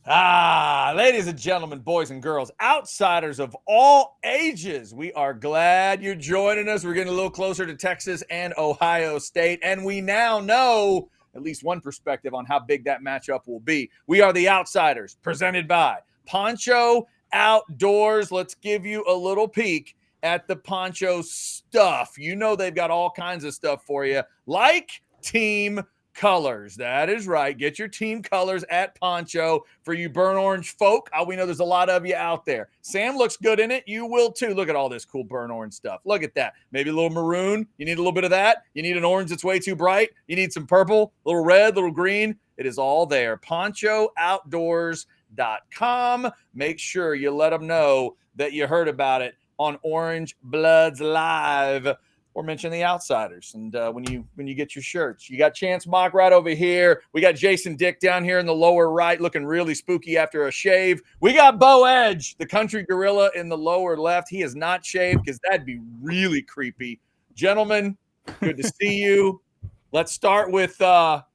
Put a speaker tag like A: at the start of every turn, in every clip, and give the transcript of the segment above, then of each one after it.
A: Ladies and gentlemen, boys and girls, outsiders of all ages, we are glad you're joining us. We're getting a little closer to Texas and Ohio State, and we now know at least one perspective on how big that matchup will be. We are the Outsiders, presented by Poncho Outdoors. Let's give you a little peek at the Poncho stuff. You know they've got all kinds of stuff for you, like team colors. That is right. Get your team colors at Poncho for you burnt orange folk. We know there's a lot of you out there. Sam looks good in it. You will too. Look at all this cool burnt orange stuff. Look at that. Maybe a little maroon. You need a little bit of that. You need an orange that's way too bright. You need some purple, a little red, a little green. It is all there. PonchoOutdoors.com. Make sure you let them know that you heard about it on Orange Bloods Live. Or mention the Outsiders. And when you get your shirts, you got Chance Mock right over here. We got Jason Dick down here in the lower right, looking really spooky after a shave. We got Bo Edge, the country gorilla, in the lower left. He is not shaved because that'd be really creepy. Gentlemen, good to see you. Let's start with a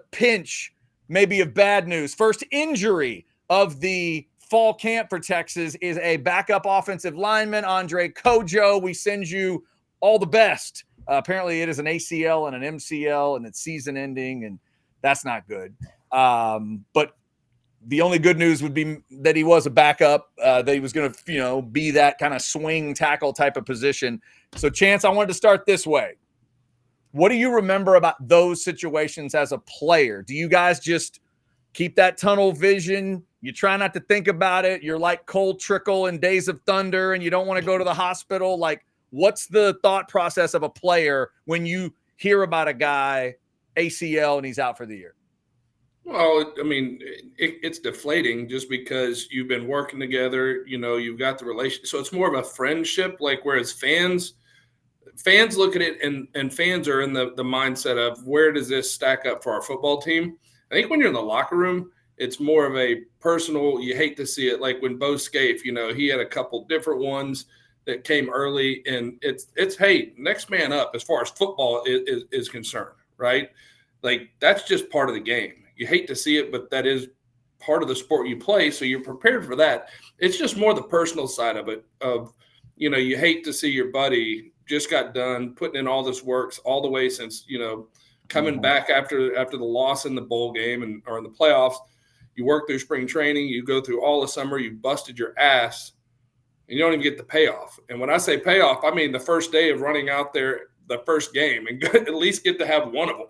A: pinch, maybe of bad news. First injury of the fall camp for Texas is a backup offensive lineman, Andre Cojo. We send you all the best. Apparently it is an ACL and an MCL and it's season ending, and that's not good. But the only good news would be that he was a backup, that he was going to, be that kind of swing tackle type of position. So Chance, I wanted to start this way. What do you remember about those situations as a player? Do you guys just keep that tunnel vision? You try not to think about it. You're like Cole Trickle in Days of Thunder, and you don't want to go to the hospital. Like, what's the thought process of a player when you hear about a guy ACL and he's out for the year?
B: Well, I mean, it's deflating just because you've been working together. You've got the relationship. So it's more of a friendship. Like, whereas fans look at it and fans are in the mindset of, where does this stack up for our football team? I think when you're in the locker room, it's more of a personal, you hate to see it. Like when Bo Scaife, he had a couple different ones that came early, and it's hey, next man up as far as football is concerned, right? Like, that's just part of the game. You hate to see it, but that is part of the sport you play, so you're prepared for that. It's just more the personal side of it, you hate to see your buddy just got done putting in all this work all the way since, coming back after the loss in the bowl game or in the playoffs. You work through spring training, you go through all the summer, you busted your ass, and you don't even get the payoff. And when I say payoff, I mean the first day of running out there, the first game, and at least get to have one of them,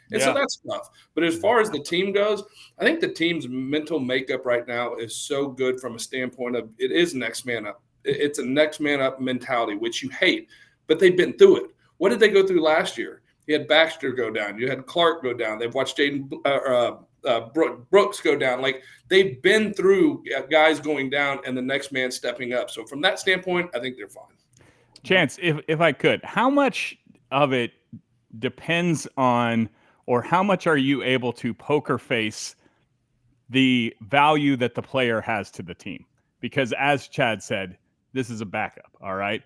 B: And so that's tough. But as far as the team goes, I think the team's mental makeup right now is so good from a standpoint of it is next man up. It's a next man up mentality, which you hate, but they've been through it. What did they go through last year? You had Baxter go down. You had Clark go down. They've watched Brooks go down. Like, they've been through guys going down and the next man stepping up. So from that standpoint, I think they're fine.
C: Chance, if I could, how much of it depends on, or how much are you able to poker face the value that the player has to the team? Because as Chad said, this is a backup, all right?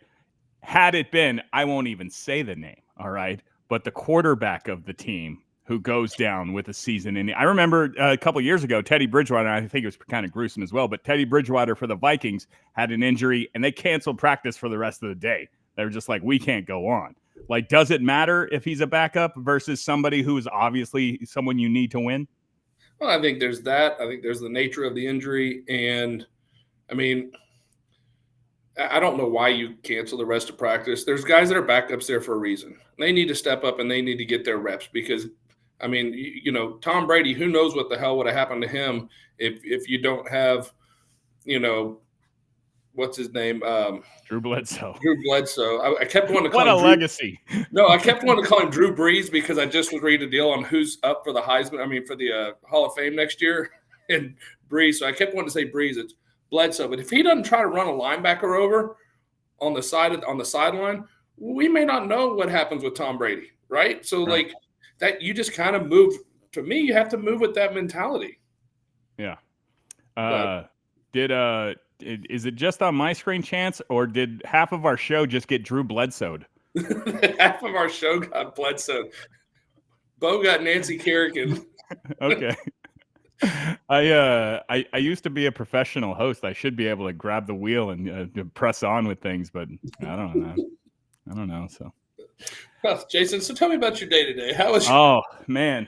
C: Had it been, I won't even say the name, all right? But the quarterback of the team who goes down with a season ending. I remember a couple of years ago, Teddy Bridgewater, I think it was kind of gruesome as well, but Teddy Bridgewater for the Vikings had an injury and they canceled practice for the rest of the day. They were just like, we can't go on. Like, does it matter if he's a backup versus somebody who is obviously someone you need to win?
B: Well, I think there's that. I think there's the nature of the injury. And, I mean, I don't know why you cancel the rest of practice. There's guys that are backups there for a reason. They need to step up and they need to get their reps because, I mean, Tom Brady, who knows what the hell would have happened to him if you don't have, what's his name?
C: Drew Bledsoe.
B: I kept wanting to call him
C: What a legacy.
B: No, I kept wanting to call him Drew Brees because I just was reading a deal on who's up for the Heisman. I mean, for the Hall of Fame next year. And Brees. So I kept wanting to say Brees. It's Bledsoe. But if he doesn't try to run a linebacker over on the sideline, we may not know what happens with Tom Brady, right? So, like, that you just kind of move. To me, you have to move with that mentality.
C: Yeah. Is it just on my screen, Chance, or did half of our show just get Drew Bledsoed?
B: Half of our show got Bledsoe. Bo got Nancy Kerrigan.
C: Okay. I used to be a professional host. I should be able to grab the wheel and press on with things, but I don't know. I don't know. So,
B: Well, Jason, so tell me about your day today. How was?
C: oh man,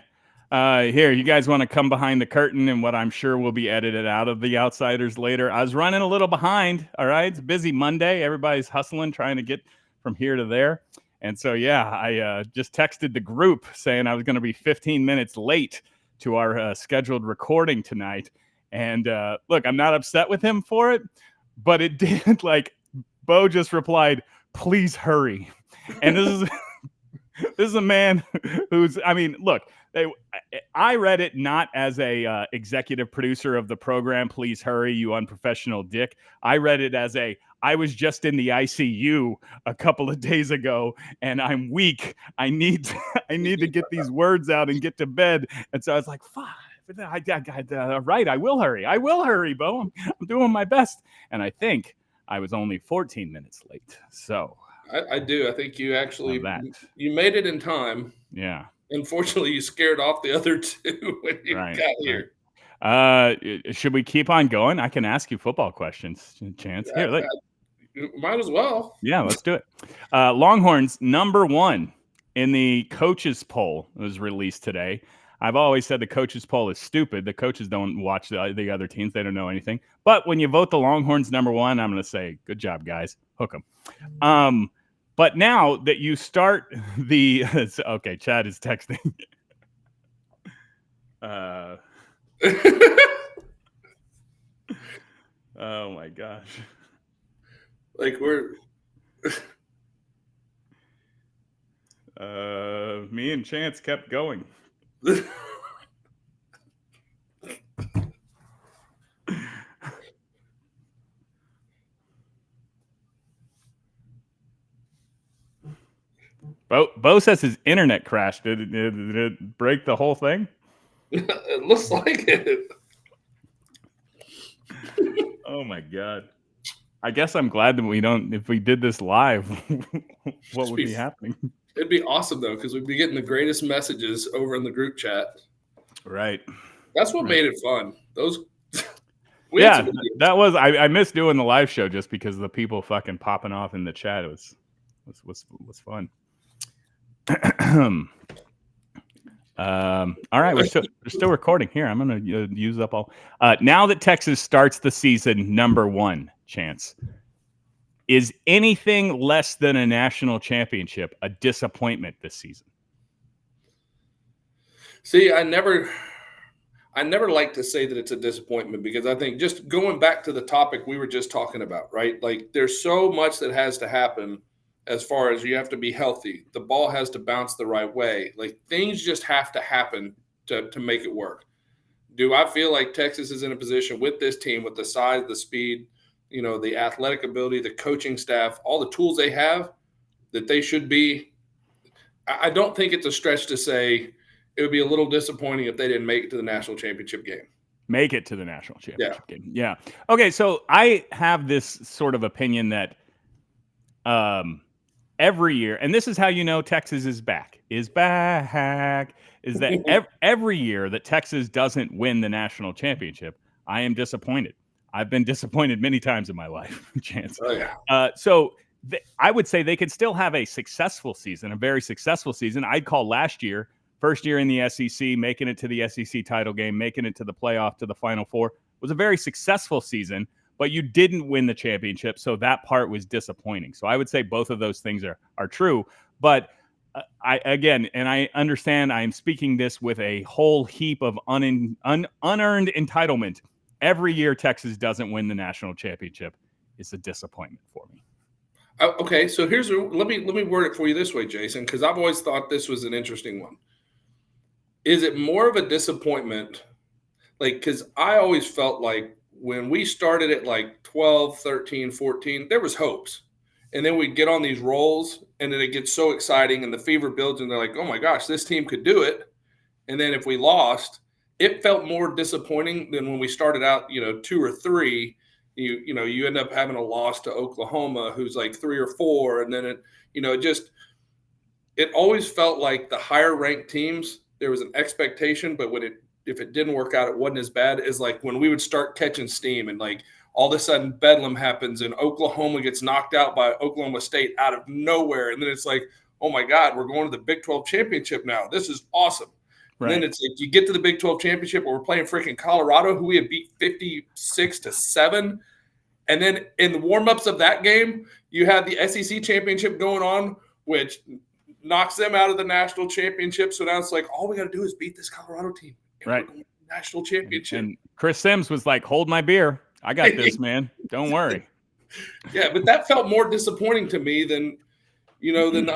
C: here you guys want to come behind the curtain and what I'm sure will be edited out of the Outsiders later. I was running a little behind. All right, it's a busy Monday. Everybody's hustling, trying to get from here to there. And so, yeah, I just texted the group saying I was going to be 15 minutes late to our scheduled recording tonight. And look, I'm not upset with him for it, but it did, like, Bo just replied, "Please hurry." And this is a man who's, I mean, look, I read it not as a executive producer of the program, "Please hurry, you unprofessional dick." I read it as I was just in the ICU a couple of days ago, and I'm weak. I need to get these words out and get to bed. And so I was like, "Fuck, right, I will hurry, Bo. I'm doing my best." And I think I was only 14 minutes late. So
B: I do. I think you actually you made it in time.
C: Yeah.
B: Unfortunately, you scared off the other two when you got here.
C: Should we keep on going? I can ask you football questions, Chance. Here, look.
B: Might as well.
C: Yeah, let's do it. Longhorns #1 in the coaches poll was released today. I've always said the coaches poll is stupid. The coaches don't watch the other teams. They don't know anything. But when you vote the Longhorns #1, I'm going to say, good job, guys. Hook them. But now that you start the – okay, Chad is texting. Oh, my gosh.
B: Like we're
C: me and Chance kept going. Bo says his internet crashed. Did it break the whole thing?
B: It looks like it.
C: Oh my God. I guess I'm glad that if we did this live, what would be happening?
B: It'd be awesome though, because we'd be getting the greatest messages over in the group chat.
C: Right.
B: That's what made it fun.
C: That was, I miss doing the live show just because of the people fucking popping off in the chat. It was fun. All right, we're still recording here. I'm going to use up all. Now that Texas starts the season #1, Chance, is anything less than a national championship a disappointment this season?
B: See, I never like to say that it's a disappointment because I think just going back to the topic we were just talking about, right? Like there's so much that has to happen as far as you have to be healthy. The ball has to bounce the right way. Like things just have to happen to make it work. Do I feel like Texas is in a position with this team, with the size, the speed, the athletic ability, the coaching staff, all the tools they have, that they should be? I don't think it's a stretch to say it would be a little disappointing if they didn't make it to the national championship game.
C: Make it to the national championship game. Yeah. Okay, so I have this sort of opinion that every year, and this is how you know Texas is back, is that every year that Texas doesn't win the national championship, I am disappointed. I've been disappointed many times in my life, Chance.
B: Oh, yeah.
C: So I would say they could still have a successful season, a very successful season. I'd call last year, first year in the SEC, making it to the SEC title game, making it to the playoff, to the Final Four, was a very successful season. But you didn't win the championship, so that part was disappointing. So I would say both of those things are true. But I understand I am speaking this with a whole heap of unearned entitlement. Every year Texas doesn't win the national championship. It's a disappointment for me.
B: Okay, so let me word it for you this way, Jason, because I've always thought this was an interesting one. Is it more of a disappointment? Like, because I always felt like when we started at like 12, 13, 14, there was hopes. And then we get on these rolls and then it gets so exciting and the fever builds and they're like, oh my gosh, this team could do it. And then if we lost, it felt more disappointing than when we started out, 2 or 3, you end up having a loss to Oklahoma, who's like 3 or 4. And then it always felt like the higher ranked teams, there was an expectation, but when it it didn't work out, it wasn't as bad as like when we would start catching steam and like all of a sudden Bedlam happens and Oklahoma gets knocked out by Oklahoma State out of nowhere. And then it's like, oh my God, we're going to the Big 12 championship now. This is awesome. Right. And then it's like you get to the Big 12 championship where we're playing freaking Colorado, who we had beat 56-7. And then in the warm-ups of that game, you had the SEC championship going on, which knocks them out of the national championship. So now it's like, all we got to do is beat this Colorado team.
C: Right.
B: National championship.
C: And Chris Sims was like, hold my beer. I got this, man. Don't worry.
B: Yeah, but that felt more disappointing to me than the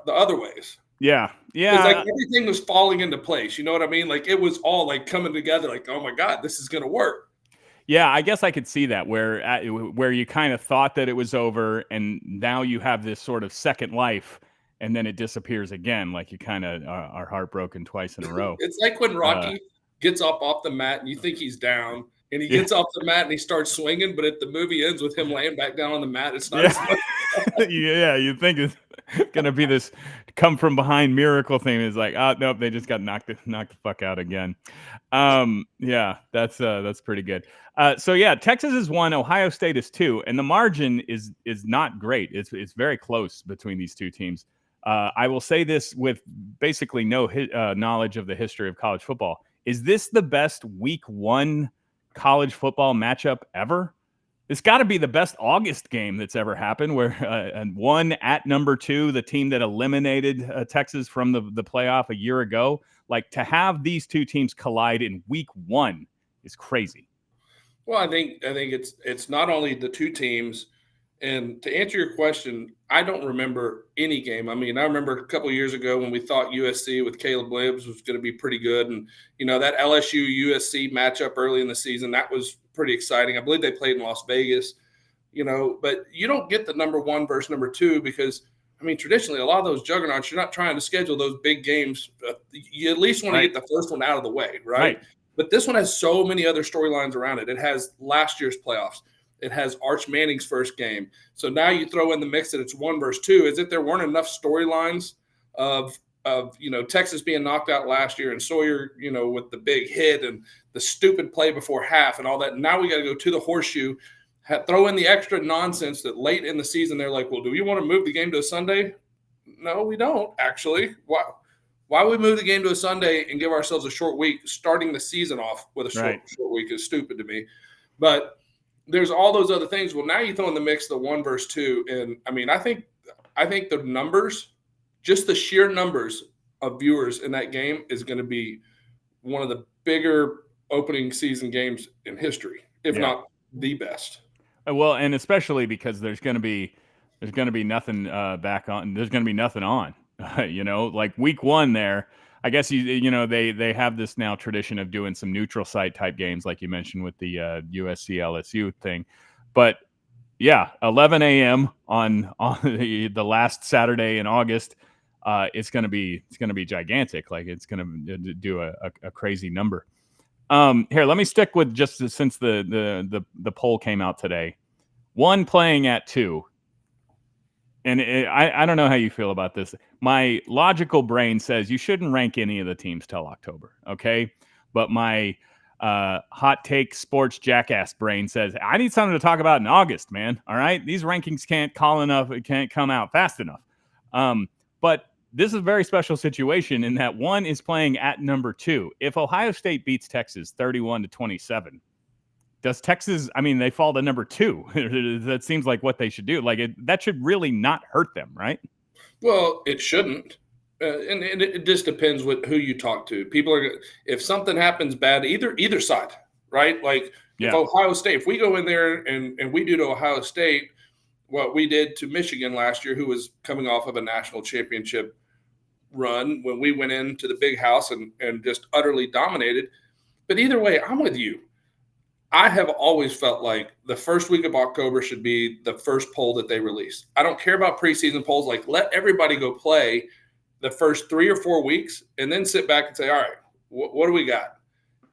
B: other ways.
C: Yeah.
B: It's like everything was falling into place. You know what I mean? Like it was all like coming together like, oh my God, this is going to work.
C: Yeah, I guess I could see that where you kind of thought that it was over and now you have this sort of second life and then it disappears again. Like you kind of are heartbroken twice in a row.
B: It's like when Rocky gets up off the mat and you think he's down and he gets off the mat and he starts swinging, but the movie ends with him laying back down on the mat. It's not.
C: Yeah, you think it's going to be this come from behind miracle thing. It's like, oh, nope, they just got knocked the fuck out again. Yeah, that's pretty good. So yeah, Texas is 1, Ohio State is 2, and the margin is not great. It's very close between these two teams. I will say this with basically no knowledge of the history of college football. Is this the best week 1 college football matchup ever? It's got to be the best August game that's ever happened, where one at number 2, the team that eliminated Texas from the playoff a year ago. Like, to have these two teams collide in week 1 is crazy.
B: Well, I think it's not only the two teams. And to answer your question, I don't remember any game. I mean, I remember a couple of years ago when we thought USC with Caleb Williams was going to be pretty good. And, that LSU-USC matchup early in the season, that was pretty exciting. I believe they played in Las Vegas, but you don't get the number 1 versus number 2 because, I mean, traditionally, a lot of those juggernauts, you're not trying to schedule those big games. You at least want to get the first one out of the way, right? But this one has so many other storylines around it. It has last year's playoffs. It has Arch Manning's first game. So now you throw in the mix that it's 1 versus 2. Is it there weren't enough storylines of Texas being knocked out last year and Sawyer, with the big hit and the stupid play before half and all that. Now we got to go to the horseshoe, throw in the extra nonsense that late in the season they're like, well, do we want to move the game to a Sunday? No, we don't, actually. Why would we move the game to a Sunday and give ourselves a short week? Starting the season off with a short week is stupid to me. But there's all those other things. Well, now you throw in the mix the 1 versus 2. And, I mean, I think the numbers, just the sheer numbers of viewers in that game is going to be one of the bigger opening season games in history, if not the best.
C: Well, and especially because there's going to be nothing back on. There's going to be nothing on, like week 1 there. I guess they have this now tradition of doing some neutral site type games, like you mentioned with the USC LSU thing. But yeah, 11 a.m. on the last Saturday in August, it's gonna be gigantic. Like it's gonna do a crazy number. Here, let me stick with just since the poll came out today. 1 playing at 2. And I don't know how you feel about this. My logical brain says you shouldn't rank any of the teams till October, okay? But my hot take sports jackass brain says I need something to talk about in August, man. All right, these rankings can't come out fast enough. But this is a very special situation in that 1 is playing at number 2. If Ohio State beats Texas 31-27. Does Texas, I mean, they fall to number 2. That seems like what they should do. Like that should really not hurt them, right?
B: Well, it shouldn't. And it just depends with who you talk to. People are, if something happens bad, either side, right? Like if Ohio State, if we go in there and we do to Ohio State what we did to Michigan last year, who was coming off of a national championship run when we went into the big house and just utterly dominated. But either way, I'm with you. I have always felt like the first week of October should be the first poll that they release. I don't care about preseason polls. Like, let everybody go play the first 3 or 4 weeks and then sit back and say, all right, what do we got?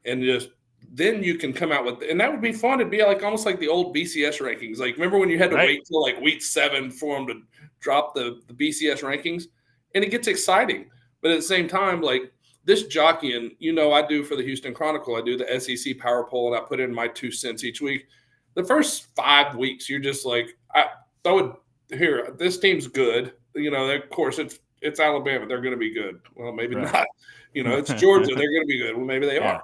B: And just then you can come out with – and that would be fun. It'd be like almost like the old BCS rankings. Like, remember when you had to wait till like week 7 for them to drop the BCS rankings? And it gets exciting. But at the same time, like, this jockeying, I do for the Houston Chronicle, I do the SEC Power Poll, and I put in my 2 cents each week. The first 5 weeks, you're just like, here, this team's good. Of course, it's Alabama. They're going to be good. Well, maybe not. It's Georgia. They're going to be good. Well, maybe they are.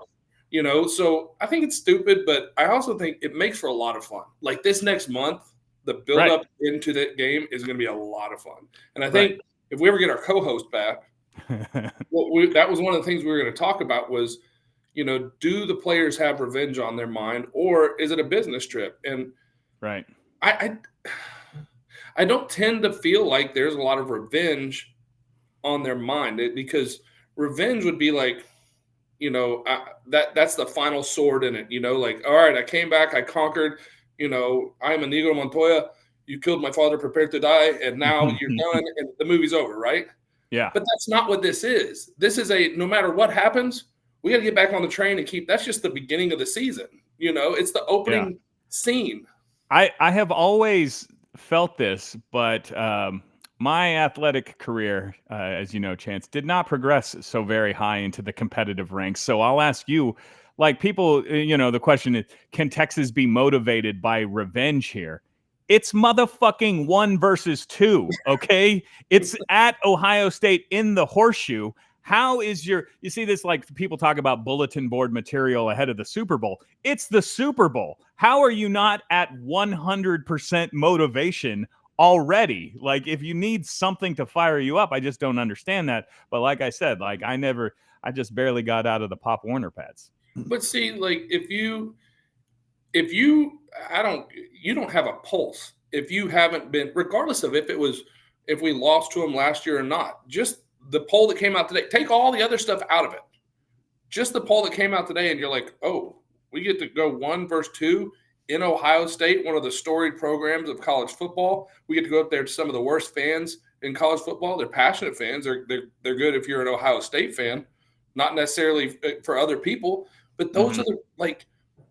B: So I think it's stupid, but I also think it makes for a lot of fun. Like this next month, the build-up into that game is going to be a lot of fun. And I think if we ever get our co-host back, that was one of the things we were going to talk about was, do the players have revenge on their mind, or is it a business trip? And I don't tend to feel like there's a lot of revenge on their mind, because revenge would be like, that's the final sword in it. Like, all right, I came back, I conquered. I'm Inigo Montoya. You killed my father, prepared to die, and now you're done, and the movie's over, right?
C: Yeah.
B: But that's not what this is. This is no matter what happens, we got to get back on the train and that's just the beginning of the season. It's the opening scene.
C: I have always felt this, but my athletic career, as you know, Chance, did not progress so very high into the competitive ranks. So I'll ask you, like people, the question is, can Texas be motivated by revenge here? It's motherfucking 1 versus 2, okay? It's at Ohio State in the Horseshoe. How is you see this, like people talk about bulletin board material ahead of the Super Bowl. It's the Super Bowl. How are you not at 100% motivation already? Like if you need something to fire you up, I just don't understand that. But like I said, like I just barely got out of the Pop Warner pads.
B: But see, like you don't have a pulse if you haven't been, regardless of if we lost to them last year or not. Just the poll that came out today, take all the other stuff out of it. Just the poll that came out today, and you're like, oh, we get to go 1 versus 2 in Ohio State, one of the storied programs of college football. We get to go up there to some of the worst fans in college football. They're passionate fans. They're good if you're an Ohio State fan, not necessarily for other people. But those are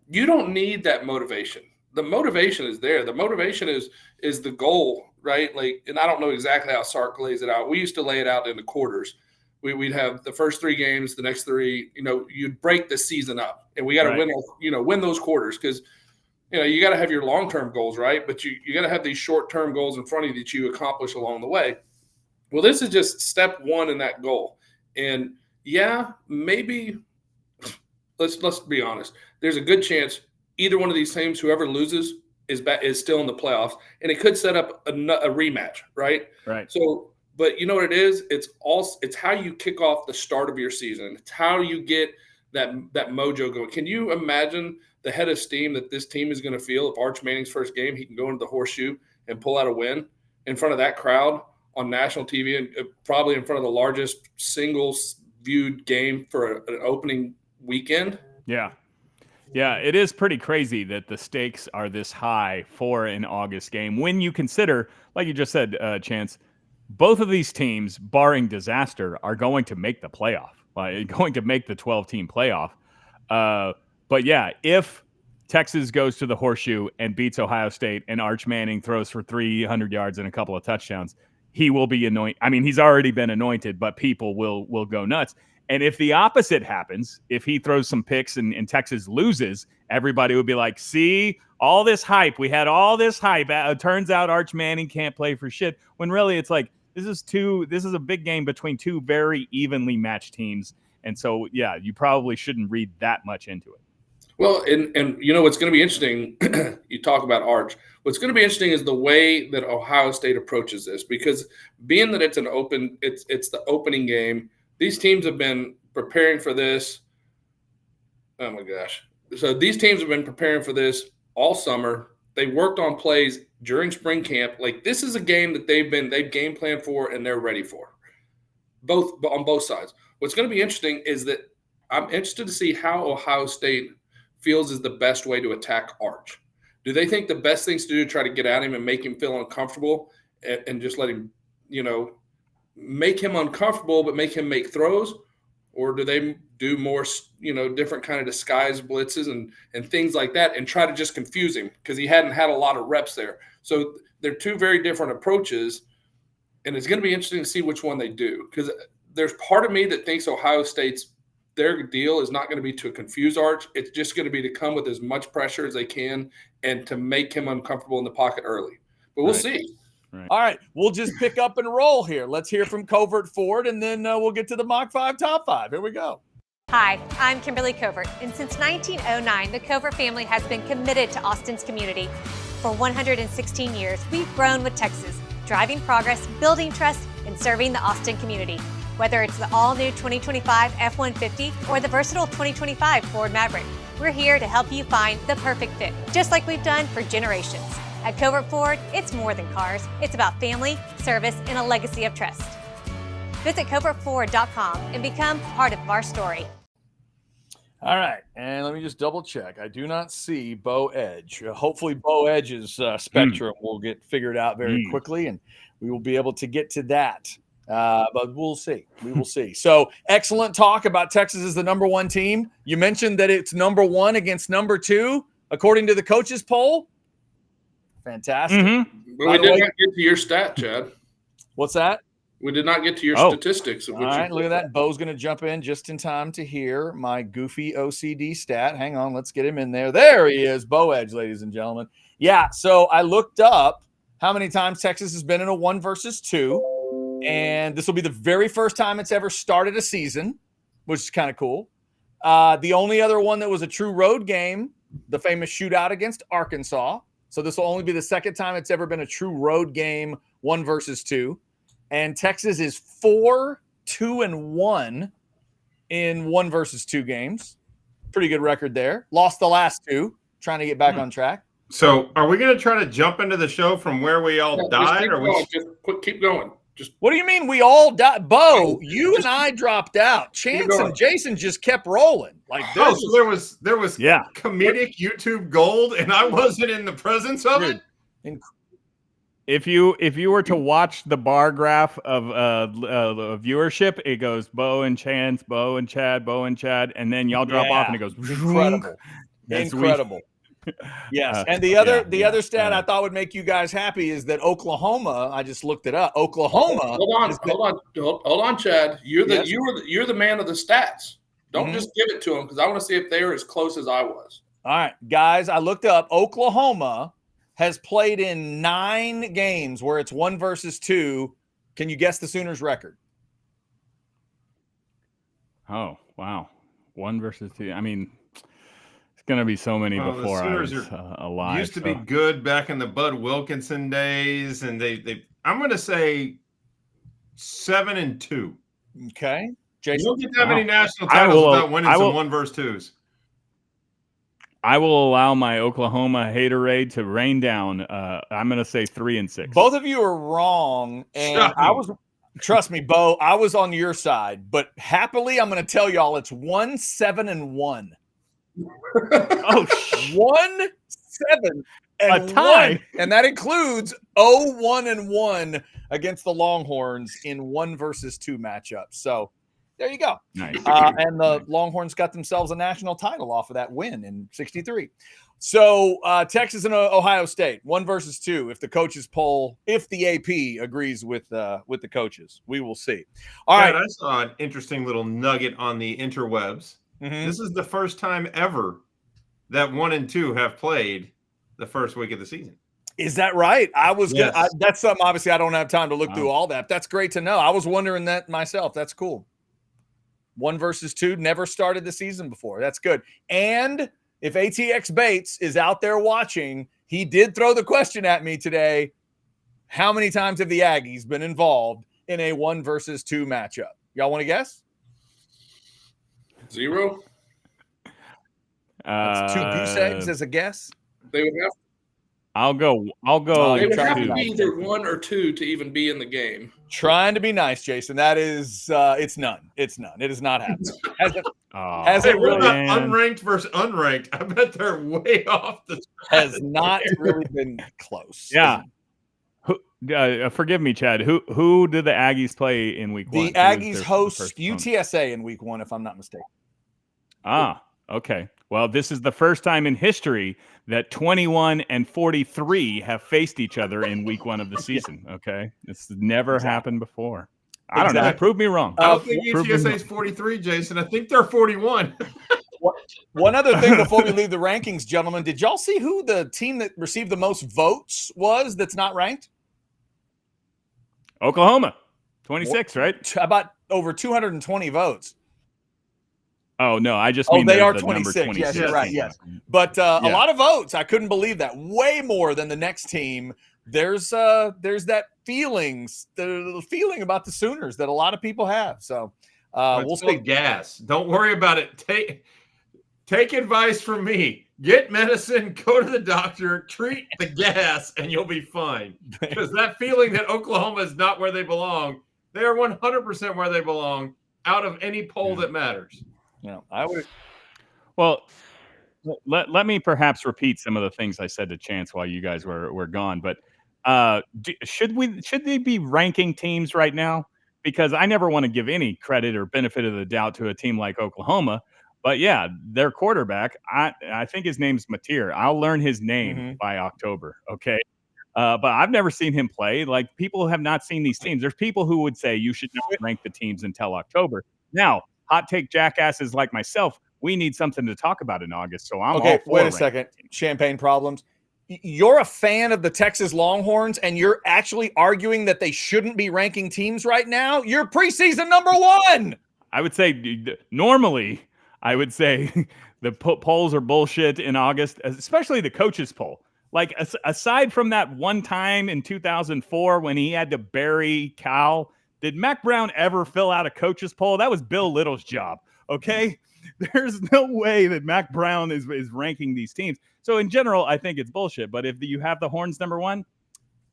B: you don't need that motivation. The motivation is there. The motivation is the goal, right? Like, and I don't know exactly how Sark lays it out. We used to lay it out in the quarters. We'd have the first 3 games, the next 3, you'd break the season up, and we got to win those quarters, because you got to have your long-term goals, right? But you got to have these short-term goals in front of you that you accomplish along the way. Well, this is just step 1 in that goal. And maybe let's be honest. There's a good chance either one of these teams, whoever loses, is still in the playoffs, and it could set up a rematch, right?
C: Right.
B: So, but you know what it is? It's how you kick off the start of your season. It's how you get that mojo going. Can you imagine the head of steam that this team is going to feel if Arch Manning's first game, he can go into the Horseshoe and pull out a win in front of that crowd on national TV, and probably in front of the largest single viewed game for an opening weekend?
C: Yeah. Yeah, it is pretty crazy that the stakes are this high for an August game when you consider, like you just said, Chance, both of these teams, barring disaster, are going to make the playoff, going to make the 12-team playoff. But yeah, if Texas goes to the Horseshoe and beats Ohio State and Arch Manning throws for 300 yards and a couple of touchdowns, he will be anointed. I mean, he's already been anointed, but people will go nuts. And if the opposite happens, if he throws some picks and Texas loses, everybody would be like, see, all this hype. We had all this hype. It turns out Arch Manning can't play for shit. When really it's like, this is a big game between 2 very evenly matched teams. And so, yeah, you probably shouldn't read that much into it.
B: Well, and what's going to be interesting, you talk about Arch. What's going to be interesting is the way that Ohio State approaches this, because being that it's it's the opening game, these teams have been preparing for this. Oh my gosh. So these teams have been preparing for this all summer. They worked on plays during spring camp. Like, this is a game that they've game planned for and they're ready for. On both sides. What's going to be interesting is that I'm interested to see how Ohio State feels is the best way to attack Arch. Do they think the best things to do to try to get at him and make him feel uncomfortable and just let him, make him uncomfortable but make him make throws? Or do they do more, different kind of disguise blitzes and things like that and try to just confuse him because he hadn't had a lot of reps there? So they're 2 very different approaches, and it's going to be interesting to see which one they do, because there's part of me that thinks Ohio State's their deal is not going to be to confuse Arch. It's just going to be to come with as much pressure as they can and to make him uncomfortable in the pocket early. But we'll see.
A: Right. All right, we'll just pick up and roll here. Let's hear from Covert Ford, and then we'll get to the Mock 5 Top 5. Here we go.
D: Hi, I'm Kimberly Covert, and since 1909, the Covert family has been committed to Austin's community. For 116 years, we've grown with Texas, driving progress, building trust, and serving the Austin community. Whether it's the all-new 2025 F-150 or the versatile 2025 Ford Maverick, we're here to help you find the perfect fit, just like we've done for generations. At Covert Ford, it's more than cars. It's about family, service, and a legacy of trust. Visit covertford.com and become part of our story.
A: All right, and let me just double check. I do not see Bo Edge. Hopefully, Bo Edge's spectrum will get figured out very quickly, and we will be able to get to that. But we'll see. We will see. So, excellent talk about Texas as the number one team. You mentioned that it's number one against number two, according to the coaches poll. Fantastic.
B: But we did not get to your stat, Chad.
A: What's that?
B: We did not get to your statistics.
A: All right, look at that. Bo's going to jump in just in time to hear my goofy OCD stat. Hang on, let's get him in there. There he is, Bo Edge, ladies and gentlemen. Yeah, so I looked up how many times Texas has been in a 1 versus 2, and this will be the very first time it's ever started a season, which is kind of cool. The only other one that was a true road game, the famous shootout against Arkansas. So this will only be the second time it's ever been a true road game, 1 versus 2. And Texas is 4-2-1 in 1 versus 2 games. Pretty good record there. Lost the last 2, trying to get back on track.
E: So are we going to try to jump into the show from where we all died?
B: Just keep going.
A: What do you mean we all died? Bo, you and I dropped out. Chance and Jason just kept rolling.
E: So there was comedic YouTube gold, and I wasn't in the presence of it.
C: If you were to watch the bar graph of viewership, it goes Bo and Chance, Bo and Chad, Bo and Chad, and then y'all drop off, and it goes
A: incredible. Incredible. Yes, and the other stat I thought would make you guys happy is that Oklahoma. I just looked it up. Oklahoma.
B: Hold on, Chad. You're the man of the stats. Don't just give it to them, because I want to see if they're as close as I was.
A: All right, guys. I looked up. Oklahoma has played in 9 games where it's 1 versus 2. Can you guess the Sooners' record?
C: Oh wow, 1 versus 2. I mean, going to be so many before I was alive.
E: Used to be good back in the Bud Wilkinson days, and I'm going to say 7-2.
A: Okay,
E: Jason, you don't get that many national titles without winning some 1 versus 2s.
C: I will allow my Oklahoma haterade to rain down. I'm going to say 3-6.
A: Both of you are wrong, and trust me, Bo, I was on your side, but happily, I'm going to tell y'all it's 1-7-1. 1-7-1,
C: a tie,
A: and that includes 0-1-1 against the Longhorns in 1 versus 2 matchups. So there you go.
C: Nice.
A: And the Longhorns got themselves a national title off of that win in '63. So Texas and Ohio State, 1 versus 2. If the coaches poll, if the AP agrees with the coaches, we will see. All right.
E: I saw an interesting little nugget on the interwebs. This is the first time ever that 1 and 2 have played the first week of the season.
A: Is that right? That's something, obviously, I don't have time to look through all that. That's great to know. I was wondering that myself. That's cool. 1 versus 2 never started the season before. That's good. And if ATX Bates is out there watching, he did throw the question at me today. How many times have the Aggies been involved in a 1 versus 2 matchup? Y'all want to guess?
B: 0.
A: That's 2 goose eggs as a guess.
B: They would have.
C: I'll go.
B: They would have to be either 1 or 2 to even be in the game.
A: Trying to be nice, Jason. That is, it's none. It's none. It has not happened.
E: Has it really? Unranked versus unranked. I bet they're way off the track.
A: Has not really been close.
C: Yeah. Forgive me, Chad. Who did the Aggies play in week 1?
A: The Aggies host UTSA in week 1, if I'm not mistaken.
C: Okay. Well, this is the first time in history that 21 and 43 have faced each other in week 1 of the season. Okay. This never happened before. I don't know. Prove me wrong.
E: I don't think UTSA is 43, Jason. I think they're 41.
A: One other thing before we leave the rankings, gentlemen, did y'all see who the team that received the most votes was that's not ranked?
C: Oklahoma, 26, right?
A: About over 220 votes.
C: Oh, no, I just mean
A: they are
C: the
A: 26.
C: Number 26.
A: Yes, you're right, yes. But a lot of votes. I couldn't believe that. Way more than the next team. There's that feeling about the Sooners that a lot of people have. So we'll see.
E: Gas. Don't worry about it. Take advice from me. Get medicine, go to the doctor, treat the gas, and you'll be fine. Because that feeling that Oklahoma is not where they belong, they are 100% where they belong out of any poll that matters.
A: I would.
C: Well, let me perhaps repeat some of the things I said to Chance while you guys were gone. But should they be ranking teams right now? Because I never want to give any credit or benefit of the doubt to a team like Oklahoma. But yeah, their quarterback, I think his name's Mateer. I'll learn his name by October. Okay. But I've never seen him play. Like, people have not seen these teams. There's people who would say you should not rank the teams until October. Now, hot take jackasses like myself, we need something to talk about in August. So I'm all for
A: wait a second. Champagne problems. You're a fan of the Texas Longhorns, and you're actually arguing that they shouldn't be ranking teams right now? You're preseason number one.
C: I would say normally I would say the polls are bullshit in August, especially the coaches poll. Like, aside from that one time in 2004 when he had to bury Cal, did Mac Brown ever fill out a coaches poll? That was Bill Little's job, okay? There's no way that Mac Brown is ranking these teams. So in general, I think it's bullshit. But if you have the Horns number one,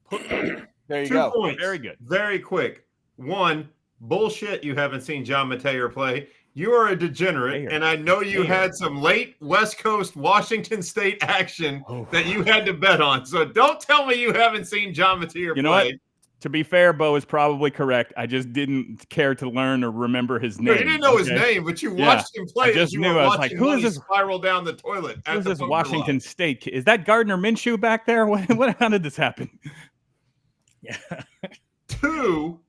A: there you
E: 2
A: go.
E: points.
C: Very good.
E: Very quick. One, bullshit, you haven't seen John Mateer play. You are a degenerate, and I know you had some late West Coast Washington State action that you had to bet on. So don't tell me you haven't seen John Mateer play.
C: You know what? To be fair, Bo is probably correct. I just didn't care to learn or remember his name.
E: You didn't know his name, but you watched him play.
C: I just knew. I was like, who is this?
E: Spiral down the toilet.
C: Who is this Washington State kid? Is that Gardner Minshew back there? How did this happen?
A: Yeah.
E: 2,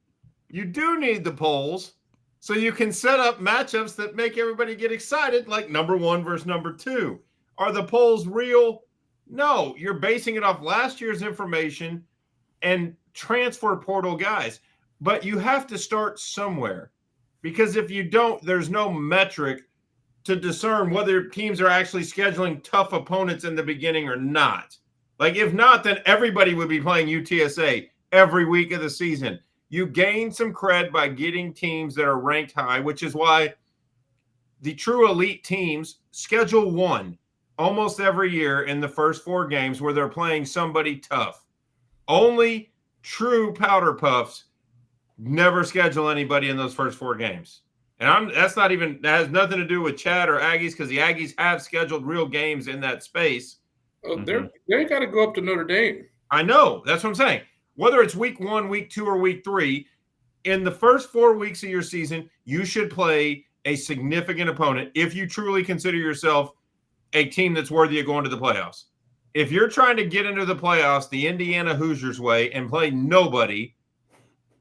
E: you do need the polls so you can set up matchups that make everybody get excited, like number 1 versus number 2. Are the polls real? No, you're basing it off last year's information and transfer portal guys. But you have to start somewhere, because if you don't, there's no metric to discern whether teams are actually scheduling tough opponents in the beginning or not. Like, if not, then everybody would be playing UTSA every week of the season. You gain some cred by getting teams that are ranked high, which is why the true elite teams schedule one almost every year in the first 4 games where they're playing somebody tough. Only true powder puffs never schedule anybody in those first 4 games. And that has nothing to do with Chad or Aggies, because the Aggies have scheduled real games in that space.
B: Oh, they got to go up to Notre Dame.
E: I know. That's what I'm saying. Whether it's week 1, week 2, or week 3, in the first 4 weeks of your season, you should play a significant opponent if you truly consider yourself a team that's worthy of going to the playoffs. If you're trying to get into the playoffs the Indiana Hoosiers way and play nobody,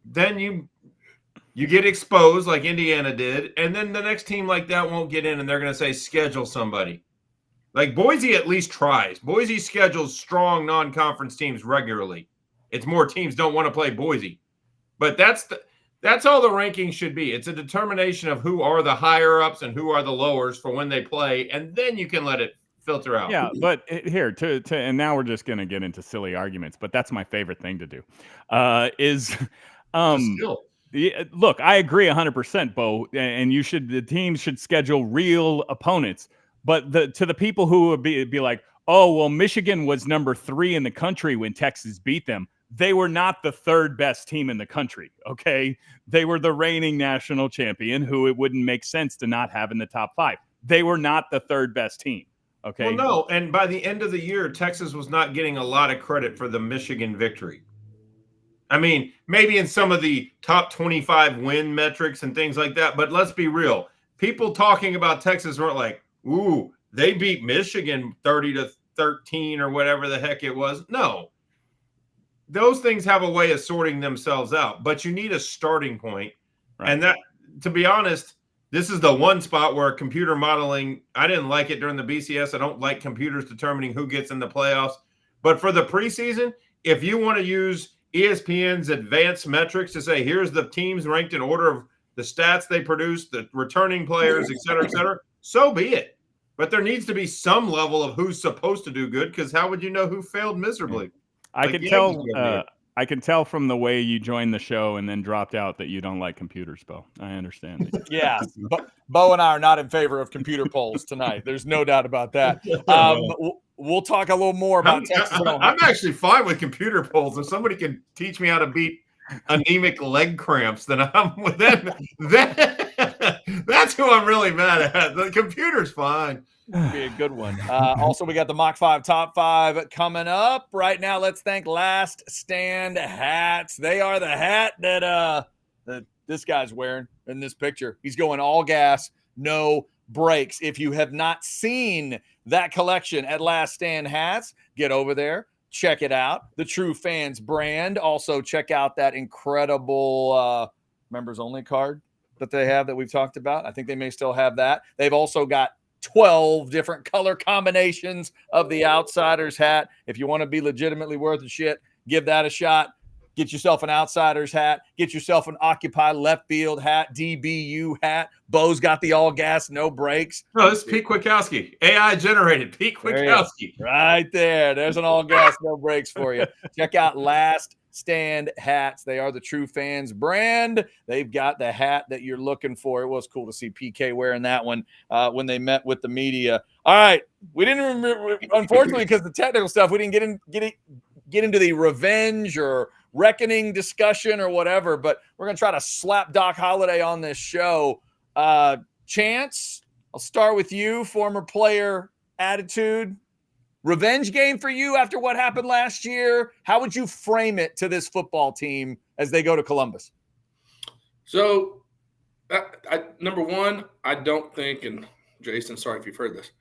E: then you get exposed like Indiana did, and then the next team like that won't get in, and they're going to say schedule somebody. Like, Boise at least tries. Boise schedules strong non-conference teams regularly. It's more teams don't want to play Boise. But that's all the rankings should be. It's a determination of who are the higher-ups and who are the lowers for when they play, and then you can let it filter out.
C: Yeah, but here, and now we're just going to get into silly arguments, but that's my favorite thing to do, look, I agree 100%, Bo, and the teams should schedule real opponents. But to the people who would be like, oh, well, Michigan was number 3 in the country when Texas beat them. They were not the 3rd best team in the country, okay? They were the reigning national champion, who it wouldn't make sense to not have in the top 5. They were not the 3rd best team, okay?
E: Well, no, and by the end of the year, Texas was not getting a lot of credit for the Michigan victory. I mean, maybe in some of the top 25 win metrics and things like that, but let's be real. People talking about Texas weren't like, ooh, they beat Michigan 30-13 or whatever the heck it was. No. those things have a way of sorting themselves out, but you need a starting point. Right. And that, to be honest, this is the one spot where computer modeling, I didn't like it during the BCS. I don't like computers determining who gets in the playoffs. But for the preseason, if you want to use ESPN's advanced metrics to say, here's the teams ranked in order of the stats they produce, the returning players, et cetera, so be it. But there needs to be some level of who's supposed to do good, because how would you know who failed miserably?
C: I can tell from the way you joined the show and then dropped out that you don't like computers, Bo. I understand.
A: Yeah, Bo and I are not in favor of computer polls tonight. There's no doubt about that. We'll talk a little more about Texas.
E: I'm actually fine with computer polls. If somebody can teach me how to beat anemic leg cramps, then that's who I'm really mad at. The computer's fine.
A: Be a good one. Also, we got the Mock 5 Top 5 coming up right now. Let's thank Last Stand Hats. They are the hat that this guy's wearing in this picture. He's going all gas, no brakes. If you have not seen that collection at Last Stand Hats, get over there. Check it out. The True Fans brand. Also, check out that incredible members only card that they have that we've talked about. I think they may still have that. They've also got 12 different color combinations of the Outsiders hat. If you want to be legitimately worth a shit, give that a shot. Get yourself an Outsiders hat. Get yourself an Occupy Left Field hat, DBU hat. Bo's got the all gas, no brakes.
E: No, this is Pete Kwiatkowski. AI generated Pete Kwiatkowski.
A: Right there. There's an all gas, no brakes for you. Check out Last Stand Hats. They are the True Fans brand. They've got the hat that you're looking for. It was cool to see PK wearing that one when they met with the media. All right. We didn't remember, unfortunately, because the technical stuff, we didn't get into the revenge or reckoning discussion or whatever, but we're going to try to slap Doc Holliday on this show. Chance, I'll start with you. Former player attitude. Revenge game for you after what happened last year? How would you frame it to this football team as they go to Columbus?
B: So, number one, I don't think, and Jason, sorry if you've heard this,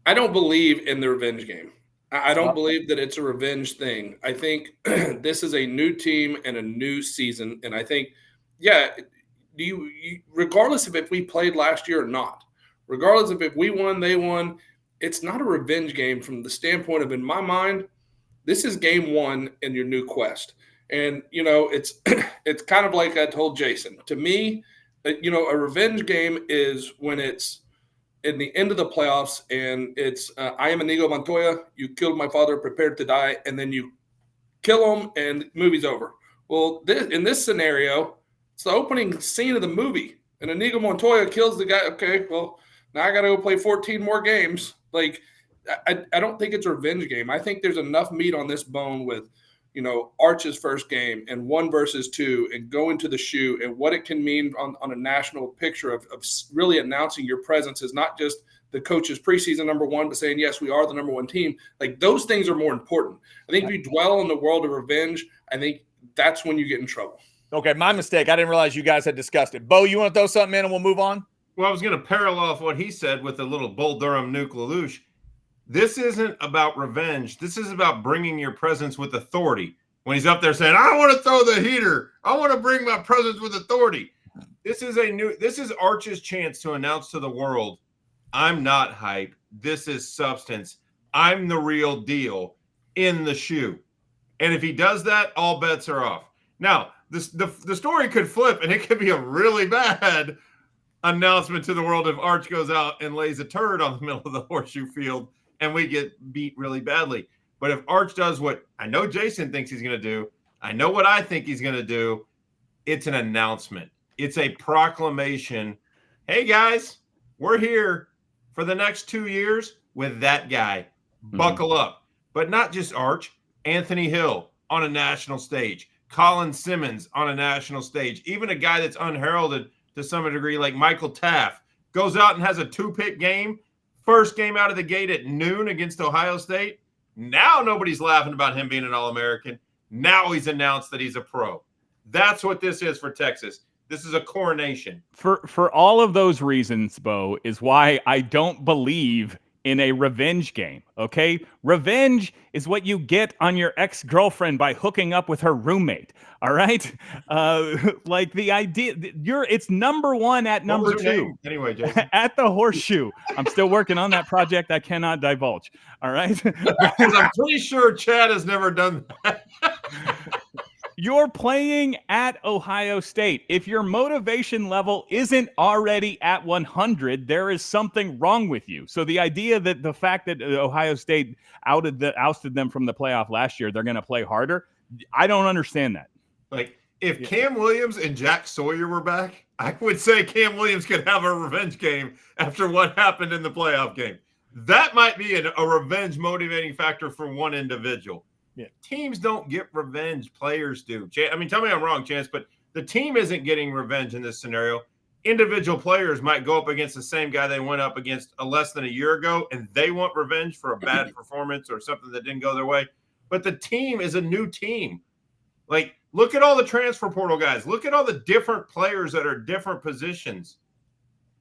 B: I don't believe in the revenge game. I don't believe that it's a revenge thing. I think this is a new team and a new season. And I think, you regardless of if we played last year or not, regardless of if we won, they won, it's not a revenge game from the standpoint of, in my mind, this is game one in your new quest. And, it's kind of like I told Jason. To me, a revenge game is when it's in the end of the playoffs and it's, I am Inigo Montoya, you killed my father, prepared to die, and then you kill him and the movie's over. Well, in this scenario, it's the opening scene of the movie. And Inigo Montoya kills the guy. Okay, well, now I got to go play 14 more games. Like, I don't think it's a revenge game. I think there's enough meat on this bone with, Arch's first game and 1 versus 2 and going to the shoe and what it can mean on a national picture of really announcing your presence is not just the coach's preseason number one, but saying, yes, we are the number one team. Like, those things are more important. I think if you dwell in the world of revenge, I think that's when you get in trouble.
A: Okay, my mistake. I didn't realize you guys had discussed it. Bo, you want to throw something in and we'll move on?
E: Well, I was going to parallel off what he said with a little Bull Durham Nuke LaLoosh. This isn't about revenge. This is about bringing your presence with authority. When he's up there saying, I want to throw the heater. I want to bring my presence with authority. This is Arch's chance to announce to the world, I'm not hype. This is substance. I'm the real deal in the shoe. And if he does that, all bets are off. Now, the story could flip, and it could be a really bad announcement to the world if Arch goes out and lays a turd on the middle of the horseshoe field and we get beat really badly. But if Arch does what I know Jason thinks he's going to do, I know what I think he's going to do, it's an announcement. It's a proclamation. Hey, guys, we're here for the next 2 years with that guy. Buckle up. But not just Arch, Anthony Hill on a national stage, Colin Simmons on a national stage, even a guy that's unheralded to some degree like Michael Taft goes out and has a 2-pick game, first game out of the gate at noon against Ohio State. Now nobody's laughing about him being an All-American. Now he's announced that he's a pro. That's what this is for Texas. This is a coronation.
C: For all of those reasons, Bo, is why I don't believe in a revenge game, okay? Revenge is what you get on your ex-girlfriend by hooking up with her roommate, all right? Like the idea, it's number one at number
E: What was her
C: two.
E: name anyway, Jason?
C: At the Horseshoe. I'm still working on that project. I cannot divulge, all right?
E: Because I'm pretty sure Chad has never done that.
C: You're playing at Ohio State. If your motivation level isn't already at 100, there is something wrong with you. So the idea that the fact that Ohio State ousted them from the playoff last year, they're going to play harder, I don't understand that.
E: Like, if Cam Williams and Jack Sawyer were back, I would say Cam Williams could have a revenge game after what happened in the playoff game. That might be a revenge motivating factor for one individual.
A: Yeah.
E: Teams don't get revenge. Players do. I mean, tell me I'm wrong, Chance, but the team isn't getting revenge in this scenario. Individual players might go up against the same guy they went up against less than a year ago, and they want revenge for a bad performance or something that didn't go their way. But the team is a new team. Like, look at all the transfer portal guys. Look at all the different players that are different positions.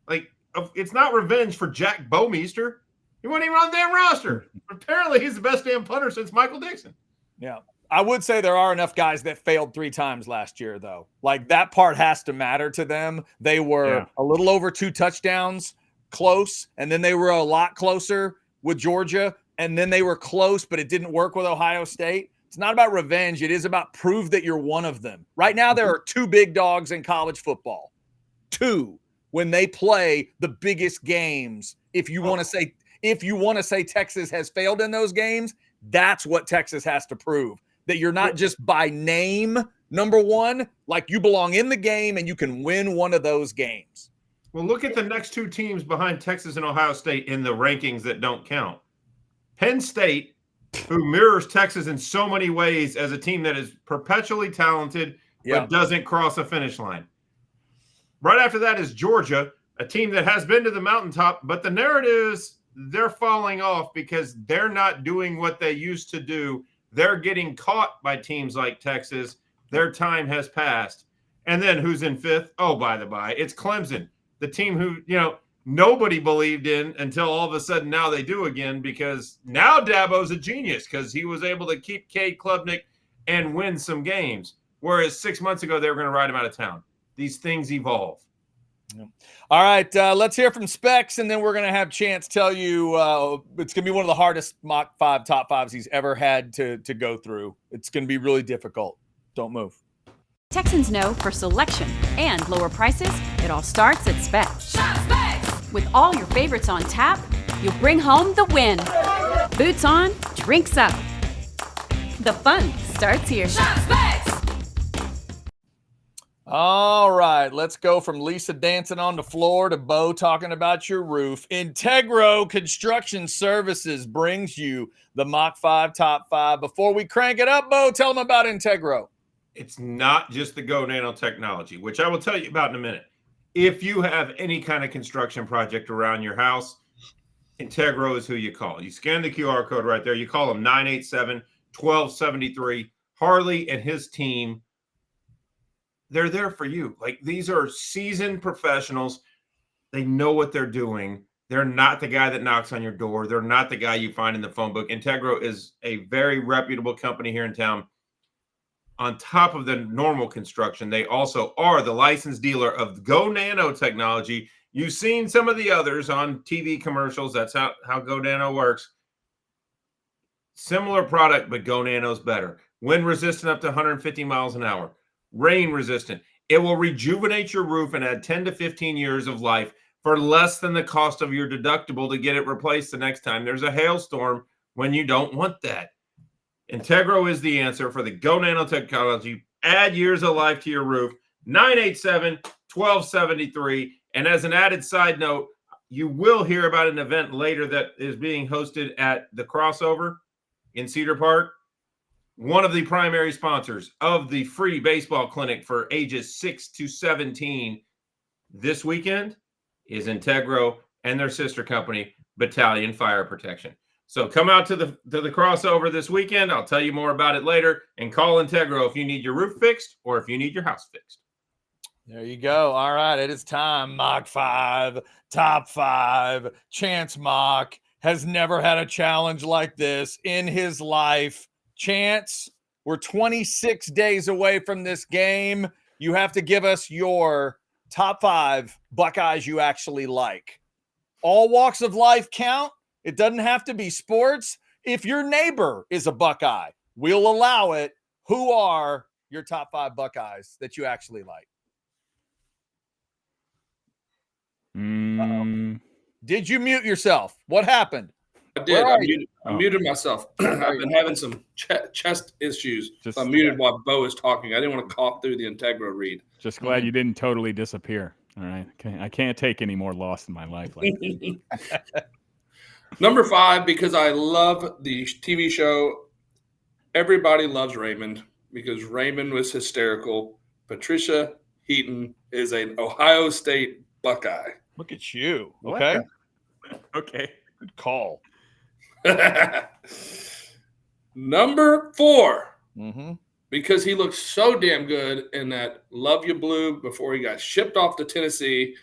E: Like, it's not revenge for Jack Bowmeister. He wasn't even on the damn roster. Apparently, he's the best damn punter since Michael Dixon.
A: Yeah. I would say there are enough guys that failed 3 times last year, though. Like, that part has to matter to them. They were a little over 2 touchdowns close, and then they were a lot closer with Georgia, and then they were close, but it didn't work with Ohio State. It's not about revenge. It is about prove that you're one of them. Right now, there are 2 big dogs in college football. 2 when they play the biggest games. If you want to say Texas has failed in those games, that's what Texas has to prove. That you're not just by name number one, like you belong in the game and you can win one of those games.
E: Well, look at the next 2 teams behind Texas and Ohio State in the rankings that don't count. Penn State, who mirrors Texas in so many ways as a team that is perpetually talented but doesn't cross a finish line. Right after that is Georgia, a team that has been to the mountaintop, but the narrative is they're falling off because they're not doing what they used to do. They're getting caught by teams like Texas. Their time has passed. And then who's in 5th? Oh, by the by, it's Clemson, the team who, nobody believed in until all of a sudden now they do again, because now Dabo's a genius because he was able to keep Cade Klubnik and win some games, whereas 6 months ago they were going to ride him out of town. These things evolve.
A: All right, let's hear from Specs, and then we're going to have Chance tell you it's going to be one of the hardest mock 5 top 5s he's ever had to go through. It's going to be really difficult. Don't move.
F: Texans know for selection and lower prices, it all starts at Specs. Shop Specs! With all your favorites on tap, you'll bring home the win. Boots on, drinks up. The fun starts here. Shop Specs!
A: All right, let's go from Lisa dancing on the floor to Bo talking about your roof. Integro Construction Services brings you the Mock 5 Top 5. Before we crank it up, Bo, tell them about Integro.
E: It's not just the Go Nano technology, which I will tell you about in a minute. If you have any kind of construction project around your house, Integro is who you call. You scan the QR code right there. You call them 987-1273. Harley and his team, they're there for you. Like, these are seasoned professionals. They know what they're doing. They're not the guy that knocks on your door. They're not the guy you find in the phone book. Integro is a very reputable company here in town. On top of the normal construction, they also are the licensed dealer of Go Nano technology. You've seen some of the others on TV commercials. That's how Go Nano works. Similar product, but Go Nano's better. Wind resistant up to 150 miles an hour. Rain resistant. It will rejuvenate your roof and add 10 to 15 years of life for less than the cost of your deductible to get it replaced the next time there's a hailstorm when you don't want that. Integro is the answer for the Go Nano technology. Add years of life to your roof. 987-1273. And as an added side note, you will hear about an event later that is being hosted at the Crossover in Cedar Park. One of the primary sponsors of the free baseball clinic for ages 6 to 17 this weekend is Integro and their sister company, Battalion Fire Protection. So come out to the Crossover this weekend. I'll tell you more about it later. And call Integro if you need your roof fixed or if you need your house fixed.
A: There you go. All right, it is time. Mock 5, Top 5, Chance Mock has never had a challenge like this in his life. Chance, we're 26 days away from this game. You have to give us your top 5 Buckeyes you actually like. All walks of life count. It doesn't have to be sports. If your neighbor is a Buckeye, we'll allow it. Who are your top 5 Buckeyes that you actually like? Did you mute yourself? What happened?
B: I did. I muted myself. I've been having some chest issues. So I muted while Bo is talking. I didn't want to cough through the Integro read.
C: Just glad you didn't totally disappear. All right. Okay. I can't take any more loss in my life. Like
B: Number 5, because I love the TV show Everybody Loves Raymond, because Raymond was hysterical. Patricia Heaton is an Ohio State Buckeye.
A: Look at you. Okay.
C: Okay.
A: Good call.
B: Number 4,
A: Mm-hmm.
B: because he looked so damn good in that Love You Blue before he got shipped off to Tennessee,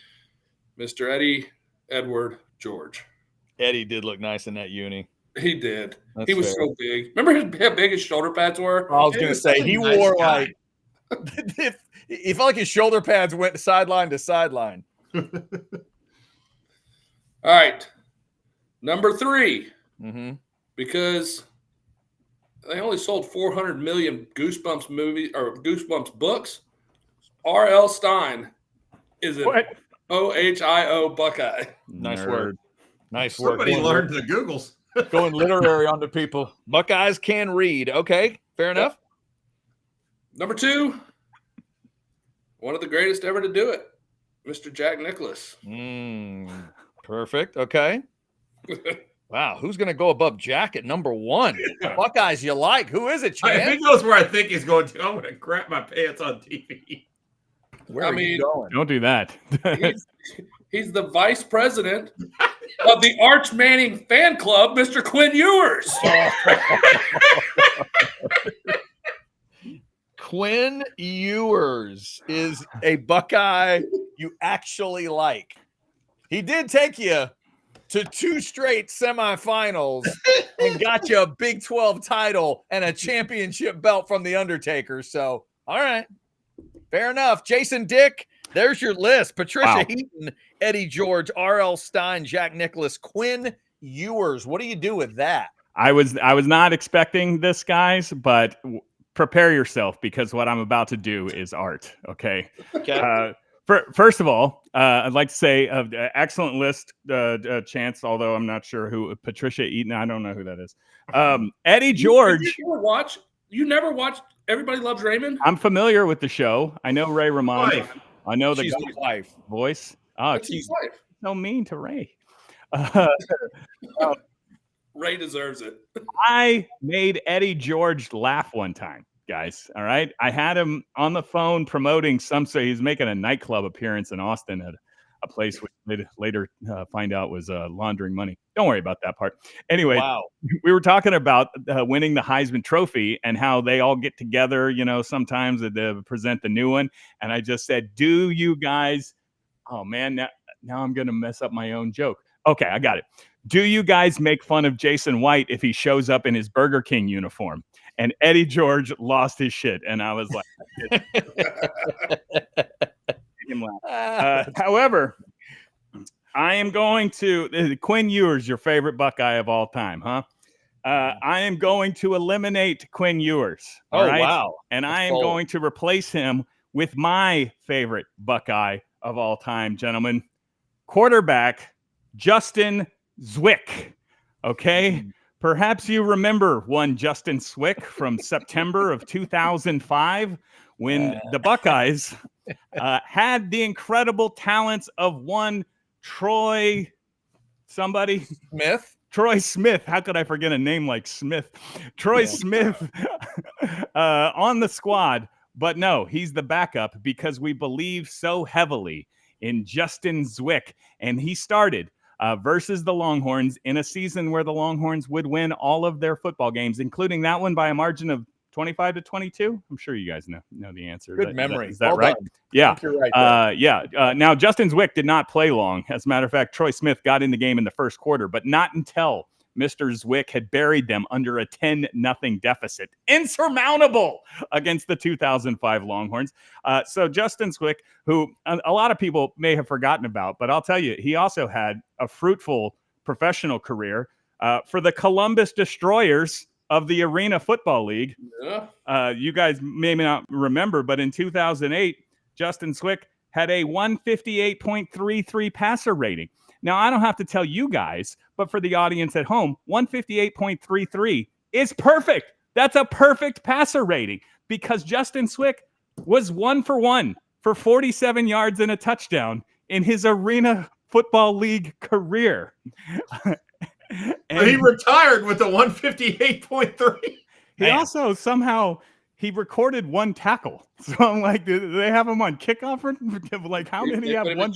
B: Mr. Eddie Edward George.
A: Eddie did look nice in that uni.
B: He did.
A: That's
B: he was
A: fair.
B: so big. Remember how big his shoulder pads were?
A: I was going to say, he
E: nice
A: wore
E: guy.
A: like, he felt like his shoulder pads went sideline to sideline.
B: All right. Number 3,
A: Mm-hmm.
B: because they only sold 400 million Goosebumps movies or Goosebumps books. R.L. Stein is an OHIO Buckeye.
A: Nice
C: Nerd.
A: work. Nice work.
E: Somebody learned the Googles.
A: Going literary onto people. Buckeyes can read. Okay, fair enough.
B: Number 2, one of the greatest ever to do it, Mr. Jack Nicklaus.
A: Perfect. Okay. Wow, who's going to go above Jack at number 1? Buckeyes you like. Who is it,
E: If
A: Chance?
E: he goes where I think he's going to, I'm going to crap my pants on TV.
A: Where are you going?
C: Don't do that.
B: He's the vice president of the Arch Manning fan club, Mr. Quinn Ewers.
A: Quinn Ewers is a Buckeye you actually like. He did take you to 2 straight semifinals and got you a Big 12 title and a championship belt from The Undertaker. So, all right. Fair enough. Jason Dick, there's your list. Patricia Heaton, Eddie George, R.L. Stein, Jack Nicklaus, Quinn Ewers. What do you do with that?
C: I was not expecting this, guys, but prepare yourself because what I'm about to do is art. Okay.
A: Okay.
C: First of all, I'd like to say excellent list, Chance, although I'm not sure who Patricia Eaton. I don't know who that is. Eddie George.
B: You never watched Everybody Loves Raymond?
C: I'm familiar with the show. I know Ray Romano.
E: Wife.
C: I know the
A: She's
C: guy's
A: his wife.
C: voice. Oh,
B: That's his wife.
C: so mean to Ray.
B: Ray deserves it.
C: I made Eddie George laugh one time, guys. All right. I had him on the phone promoting so he's making a nightclub appearance in Austin at a place which we'd later find out was laundering money. Don't worry about that part. Anyway, we were talking about winning the Heisman Trophy and how they all get together, sometimes to present the new one. And I just said, do you guys, oh man, now I'm going to mess up my own joke. Okay, I got it. Do you guys make fun of Jason White if he shows up in his Burger King uniform? And Eddie George lost his shit. And I was like, however, I am going to Quinn Ewers, your favorite Buckeye of all time, huh? I am going to eliminate Quinn Ewers. All right?
A: Wow.
C: And
A: That's
C: I am
A: bold.
C: going to replace him with my favorite Buckeye of all time, gentlemen. Quarterback Justin Zwick. Okay. Perhaps you remember one Justin Zwick from September of 2005 when the Buckeyes had the incredible talents of one Troy Smith. How could I forget a name like Smith? Troy Smith on the squad. But no, he's the backup because we believe so heavily in Justin Zwick. And he started versus the Longhorns in a season where the Longhorns would win all of their football games, including that one by a margin of 25-22. I'm sure you guys know the answer.
A: Good memory.
C: Is that
A: Well
C: right?
A: done.
C: Yeah.
A: I think you're right.
C: Now, Justin Zwick did not play long. As a matter of fact, Troy Smith got in the game in the first quarter, but not until Mr. Zwick had buried them under a 10-0 deficit. Insurmountable against the 2005 Longhorns. So Justin Zwick, who a lot of people may have forgotten about, but I'll tell you, he also had a fruitful professional career for the Columbus Destroyers of the Arena Football League.
B: Yeah.
C: You guys may not remember, but in 2008, Justin Zwick had a 158.33 passer rating. Now, I don't have to tell you guys, but for the audience at home, 158.33 is perfect. That's a perfect passer rating because Justin Zwick was 1 for 1 for 47 yards and a touchdown in his Arena Football League career.
E: And he retired with a 158.3.
C: He also somehow he recorded one tackle. So I'm like, do they have him on kickoff? Like, how did he have
B: put him
C: one?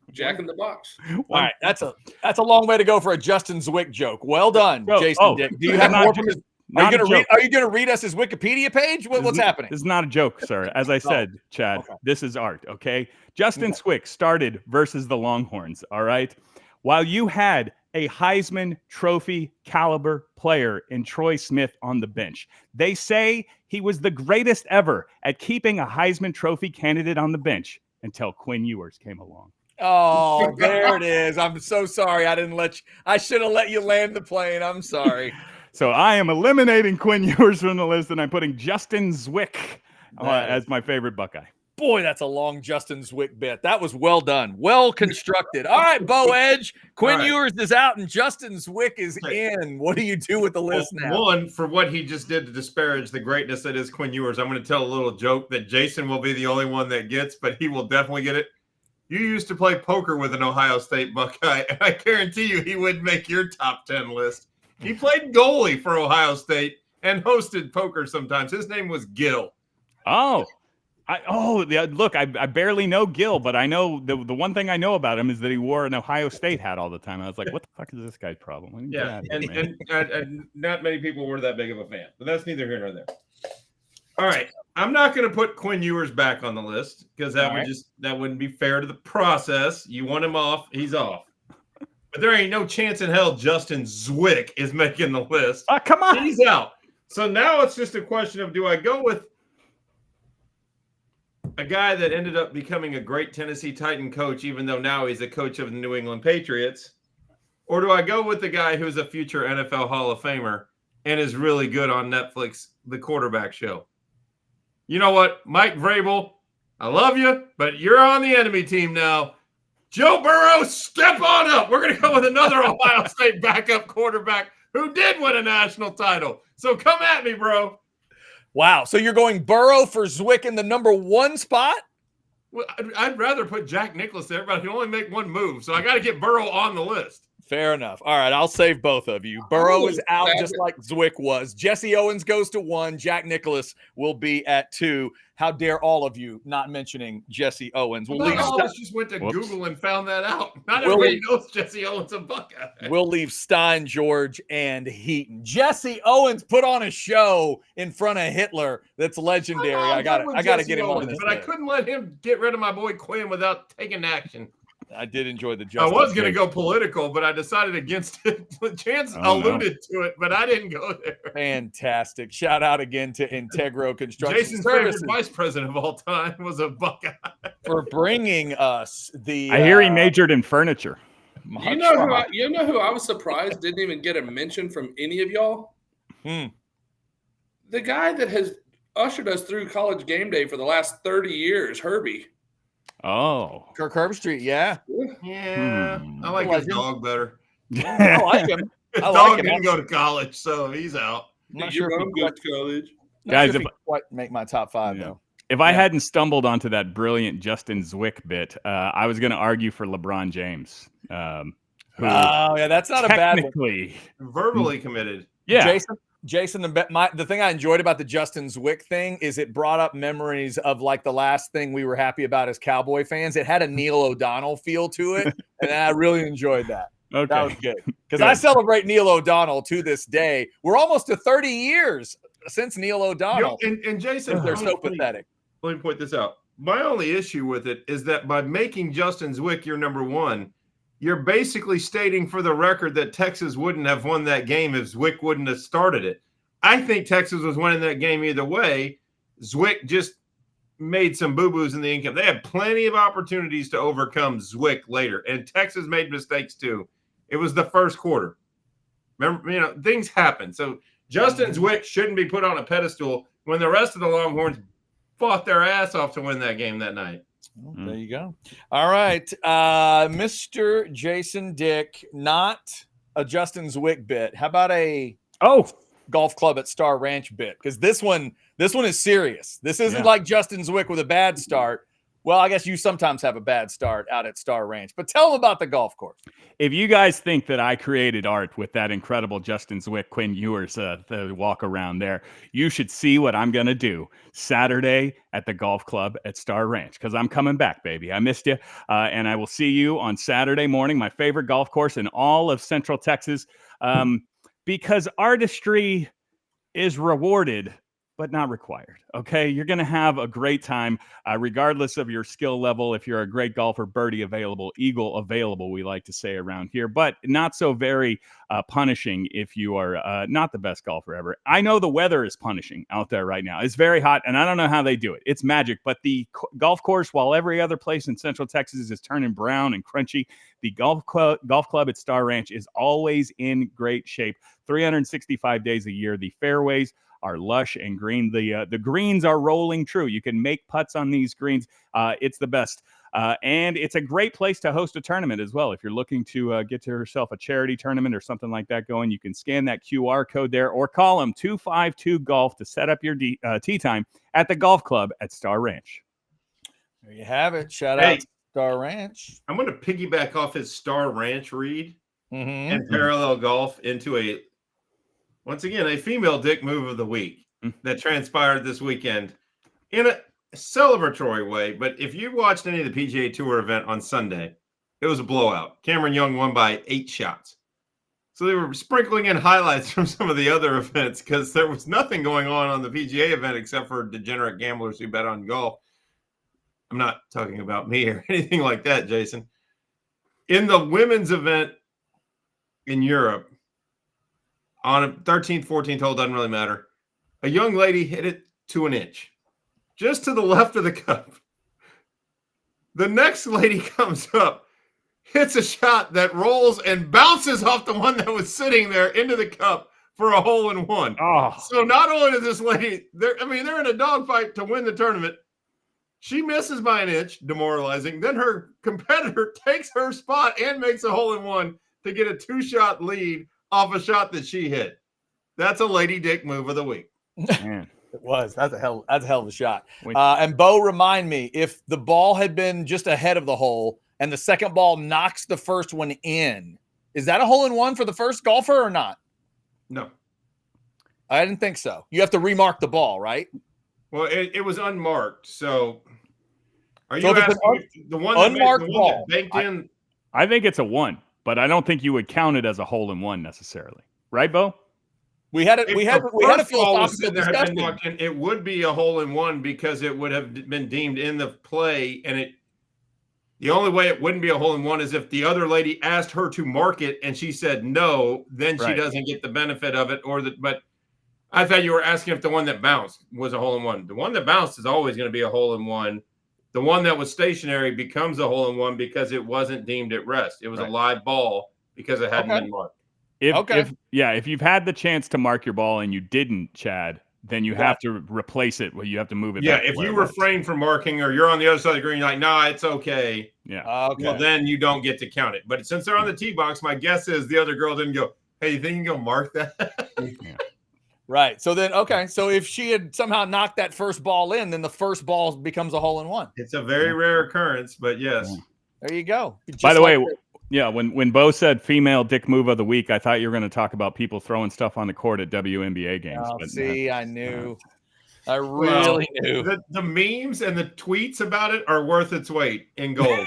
B: in Jack in the box.
A: All right, that's a long way to go for a Justin Zwick joke. Well done, Jason Dick. Do you have more from his? Are you going to read us his Wikipedia page? What's happening?
C: This is not a joke, sir. As I said, Chad, this is art, okay? Justin Zwick started versus the Longhorns, all right? While you had a Heisman Trophy caliber player in Troy Smith on the bench. They say he was the greatest ever at keeping a Heisman Trophy candidate on the bench until Quinn Ewers came along.
A: Oh, there it is. I'm so sorry. I should have let you land the plane. I'm sorry.
C: So I am eliminating Quinn Ewers from the list, and I'm putting Justin Zwick as my favorite Buckeye.
A: Boy, that's a long Justin Zwick bit. That was well done. Well constructed. All right, Bo Edge. Quinn Ewers is out and Justin Zwick is in. What do you do with the list now?
E: One, for what he just did to disparage the greatness that is Quinn Ewers, I'm going to tell a little joke that Jason will be the only one that gets, but he will definitely get it. You used to play poker with an Ohio State Buckeye, and I guarantee you he would make your top 10 list. He played goalie for Ohio State and hosted poker sometimes. His name was Gil.
C: Oh. Look, I barely know Gil, but I know the one thing I know about him is that he wore an Ohio State hat all the time. I was like, what the fuck is this guy's problem?
E: Yeah, and not many people were that big of a fan, but that's neither here nor there. All right, I'm not going to put Quinn Ewers back on the list because that wouldn't be fair to the process. You want him off, he's off. But there ain't no chance in hell Justin Zwick is making the list.
C: Come on,
E: he's out. So now it's just a question of, do I go with a guy that ended up becoming a great Tennessee Titan coach, even though now he's a coach of the New England Patriots? Or do I go with the guy who's a future NFL Hall of Famer and is really good on Netflix, The Quarterback Show? You know what, Mike Vrabel, I love you, but you're on the enemy team now. Joe Burrow, step on up. We're going to go with another Ohio State backup quarterback who did win a national title. So come at me, bro.
A: Wow. So you're going Burrow for Zwick in the number 1 spot?
E: Well, I'd rather put Jack Nicklaus there, but I can only make one move. So I got to get Burrow on the list.
A: Fair enough. All right. I'll save both of you. Burrow is out just like Zwick was. Jesse Owens goes to 1. Jack Nicklaus will be at 2. How dare all of you not mentioning Jesse Owens?
E: All of us just went to Google and found that out. Not everybody knows Jesse Owens a Buckeye.
A: We'll leave Stein, George, and Heaton. Jesse Owens put on a show in front of Hitler that's legendary. I got to get him on this.
E: But I couldn't let him get rid of my boy Quinn without taking action.
A: I did enjoy the Justin.
E: I was going to go political, but I decided against it. Chance alluded to it, but I didn't go there.
A: Fantastic. Shout out again to Integro Construction
E: Jason's
A: Services.
E: favorite vice president of all time was a Buckeye.
A: For bringing us the...
C: I hear he majored in furniture.
B: You know who I was surprised didn't even get a mention from any of y'all? The guy that has ushered us through College Game Day for the last 30 years, Herbie.
C: Oh,
A: Kirk Herbstreit, yeah.
E: I like his dog better.
A: I like him.
E: His dog didn't go to college, so he's out.
A: I'm not sure if he
B: goes to college.
C: Guys,
A: if he quite make my top 5 though.
C: If I hadn't stumbled onto that brilliant Justin Zwick bit, I was going to argue for LeBron James.
A: That's not a bad one.
E: Verbally committed.
C: Yeah,
A: Jason, the thing I enjoyed about the Justin Zwick thing is it brought up memories of like the last thing we were happy about as Cowboy fans. It had a Neil O'Donnell feel to it, and I really enjoyed that.
C: Okay.
A: That was good because I celebrate Neil O'Donnell to this day. We're almost to 30 years since Neil O'Donnell.
E: And Jason,
A: they're so pathetic.
E: Let me point this out. My only issue with it is that by making Justin Zwick your number one, you're basically stating for the record that Texas wouldn't have won that game if Zwick wouldn't have started it. I think Texas was winning that game either way. Zwick just made some boo-boos in the income. They had plenty of opportunities to overcome Zwick later, and Texas made mistakes too. It was the first quarter. Remember, things happen. So Justin Zwick shouldn't be put on a pedestal when the rest of the Longhorns fought their ass off to win that game that night.
A: Well, there you go. All right. Mr. Jason Dick, not a Justin Zwick bit. How about a golf club at Star Ranch bit? Because this one is serious. This isn't like Justin Zwick with a bad start. Well, I guess you sometimes have a bad start out at Star Ranch, but tell them about the golf course.
C: If you guys think that I created art with that incredible Justin Zwick, Quinn Ewers, the walk around there, you should see what I'm going to do Saturday at the golf club at Star Ranch, because I'm coming back, baby. I missed you. And I will see you on Saturday morning, my favorite golf course in all of Central Texas, because artistry is rewarded but not required. Okay, you're going to have a great time, regardless of your skill level. If you're a great golfer, birdie available, eagle available, we like to say around here, but not so very punishing if you are not the best golfer ever. I know the weather is punishing out there right now. It's very hot, and I don't know how they do it. It's magic, but the golf course, while every other place in Central Texas is turning brown and crunchy, the golf club at Star Ranch is always in great shape. 365 days a year. The fairways are lush and green. The greens are rolling true. You can make putts on these greens. It's the best. And it's a great place to host a tournament as well. If you're looking to get to yourself a charity tournament or something like that going, you can scan that QR code there or call them 252-GOLF to set up your tee time at the golf club at Star Ranch.
A: There you have it. Shout out to Star Ranch.
E: I'm going to piggyback off his Star Ranch read and parallel golf into once again, a female dick move of the week that transpired this weekend in a celebratory way. But if you watched any of the PGA Tour event on Sunday, it was a blowout. Cameron Young won by 8 shots. So they were sprinkling in highlights from some of the other events because there was nothing going on the PGA event except for degenerate gamblers who bet on golf. I'm not talking about me or anything like that, Jason. In the women's event in Europe, on a 13th, 14th hole, doesn't really matter, a young lady hit it to an inch, just to the left of the cup. The next lady comes up, hits a shot that rolls and bounces off the one that was sitting there into the cup for a hole-in-one.
C: Oh.
E: So not only is this lady, they're in a dogfight to win the tournament. She misses by an inch, demoralizing. Then her competitor takes her spot and makes a hole-in-one to get a 2-shot lead off a shot that she hit. That's a lady dick move of the week.
A: Man. It was. That's a hell of a shot. And Bo, remind me, if the ball had been just ahead of the hole and the second ball knocks the first one in, is that a hole-in-one for the first golfer or not?
E: No.
A: I didn't think so. You have to remark the ball, right?
E: Well, it was unmarked. So are you asking the one
A: unmarked
E: that banked in?
C: I think it's a 1. But I don't think you would count it as a hole-in-one necessarily, right, Bo?
A: We had a philosophical discussion.
E: It would be a hole-in-one because it would have been deemed in the play, and the only way it wouldn't be a hole-in-one is if the other lady asked her to mark it and she said no, then she doesn't get the benefit of it. But I thought you were asking if the one that bounced was a hole-in-one. The one that bounced is always going to be a hole-in-one. The one that was stationary becomes a hole-in-one because it wasn't deemed at rest. It was a live ball because it hadn't been marked.
C: If you've had the chance to mark your ball and you didn't, Chad, then you have to replace it. You have to move it back.
E: Yeah, if you refrain from marking or you're on the other side of the green, you're like, nah, it's okay.
C: Yeah.
E: Well, then you don't get to count it. But since they're on the tee box, my guess is the other girl didn't go, hey, you think you can go mark that?
C: Yeah.
A: Right. So then, so if she had somehow knocked that first ball in, then the first ball becomes a hole-in-one.
E: It's a very rare occurrence, but yes.
A: There you go.
C: By the way, when Bo said female dick move of the week, I thought you were going to talk about people throwing stuff on the court at WNBA games.
A: I knew. I really knew.
E: The memes and the tweets about it are worth its weight in gold.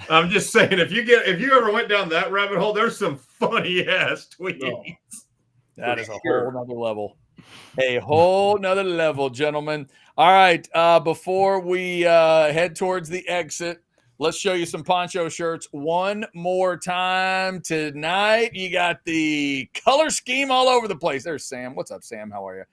E: I'm just saying, if you ever went down that rabbit hole, there's some funny ass tweets.
A: That is a whole nother level. A whole nother level, gentlemen. All right. Before we head towards the exit, let's show you some poncho shirts one more time tonight. You got the color scheme all over the place. There's Sam. What's up, Sam? How are you?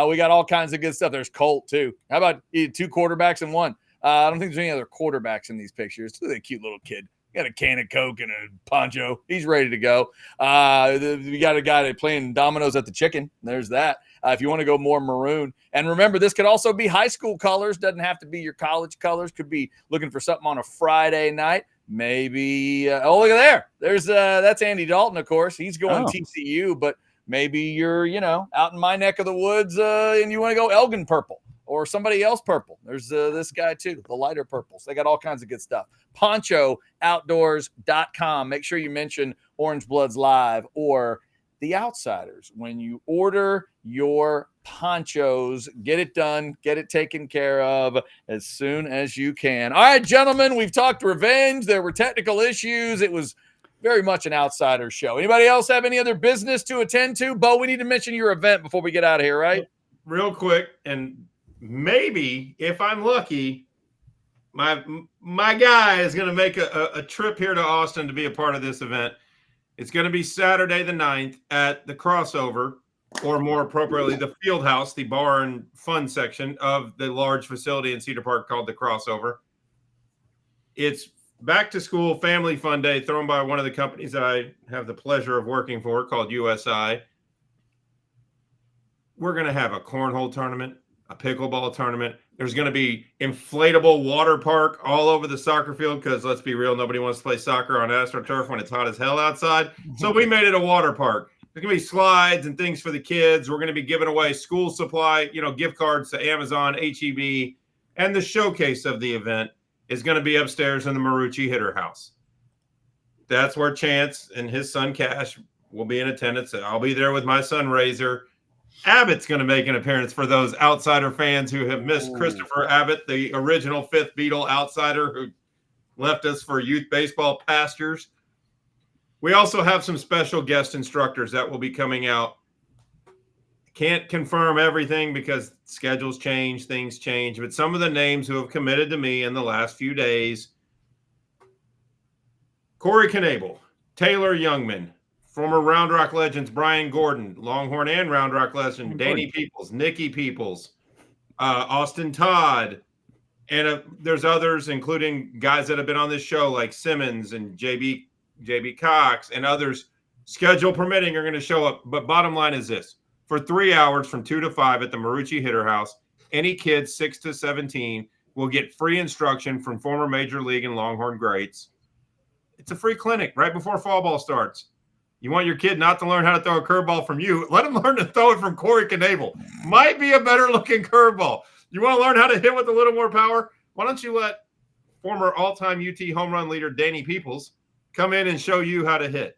A: We got all kinds of good stuff. There's Colt, too. How about 2 quarterbacks and 1? I don't think there's any other quarterbacks in these pictures. Look at that cute little kid. Got a can of Coke and a poncho. He's ready to go. We got a guy playing dominoes at the chicken. There's that. If you want to go more maroon. And remember, this could also be high school colors. Doesn't have to be your college colors. Could be looking for something on a Friday night. Maybe. Look at there. There's that's Andy Dalton, of course. He's going TCU, but maybe you're, out in my neck of the woods and you want to go Elgin purple. Or somebody else purple. There's this guy too, the lighter purples. They got all kinds of good stuff. PonchoOutdoors.com. Make sure you mention Orange Bloods Live or The Outsiders when you order your ponchos. Get it done. Get it taken care of as soon as you can. All right, gentlemen, we've talked revenge. There were technical issues. It was very much an outsider show. Anybody else have any other business to attend to? Bo, we need to mention your event before we get out of here, right?
E: Real quick, and maybe if I'm lucky, my guy is going to make a trip here to Austin to be a part of this event. It's going to be Saturday the 9th at the Crossover, or more appropriately, the Field House, the bar and fun section of the large facility in Cedar Park called the Crossover. It's back to school family fun day thrown by one of the companies that I have the pleasure of working for called USI. We're going to have a cornhole tournament, a pickleball tournament. There's going to be inflatable water park all over the soccer field because, let's be real, nobody wants to play soccer on AstroTurf when it's hot as hell outside. So we made it a water park. There's going to be slides and things for the kids. We're going to be giving away school supply, gift cards to Amazon, HEB, and the showcase of the event is going to be upstairs in the Marucci Hitter House. That's where Chance and his son Cash will be in attendance. I'll be there with my son Razor. Abbott's going to make an appearance for those outsider fans who have missed Christopher Abbott, the original fifth Beatle outsider who left us for youth baseball pastures. We also have some special guest instructors that will be coming out. Can't confirm everything because schedules change, things change, but some of the names who have committed to me in the last few days: Corey Knable, Taylor Youngman, former Round Rock legends Brian Gordon, Longhorn and Round Rock legend Danny Peoples, Nikki Peoples, Austin Todd, and there's others, including guys that have been on this show like Simmons and JB Cox and others. Schedule permitting are going to show up. But bottom line is this: for 3 hours from 2 to 5 at the Marucci Hitter House, any kids 6 to 17 will get free instruction from former Major League and Longhorn greats. It's a free clinic right before fall ball starts. You want your kid not to learn how to throw a curveball from you? Let him learn to throw it from Corey Knable. Might be a better looking curveball. You want to learn how to hit with a little more power? Why don't you let former all-time UT home run leader Danny Peoples come in and show you how to hit?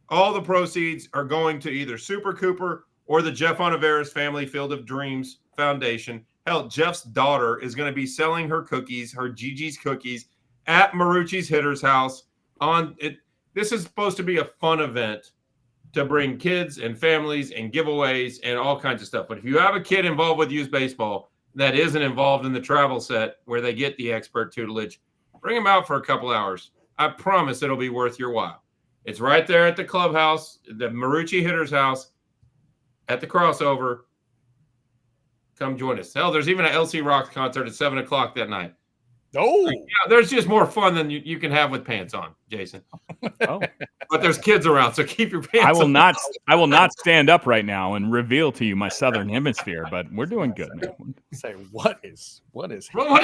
E: All the proceeds are going to either Super Cooper or the Jeff Onaveras Family Field of Dreams Foundation. Hell, Jeff's daughter is going to be selling her cookies, her Gigi's cookies, at Marucci's Hitter's House. This is supposed to be a fun event to bring kids and families and giveaways and all kinds of stuff. But if you have a kid involved with youth baseball that isn't involved in the travel set where they get the expert tutelage, bring them out for a couple hours. I promise it'll be worth your while. It's right there at the clubhouse, the Marucci Hitter's House, at the Crossover. Come join us. Hell, there's even an LC Rock concert at 7 o'clock that night.
A: Oh,
E: yeah, there's just more fun than you can have with pants on, Jason.
C: Oh,
E: but there's kids around, so keep your pants on.
C: I will not stand up right now and reveal to you my southern hemisphere, but we're doing good, man.
A: Say what is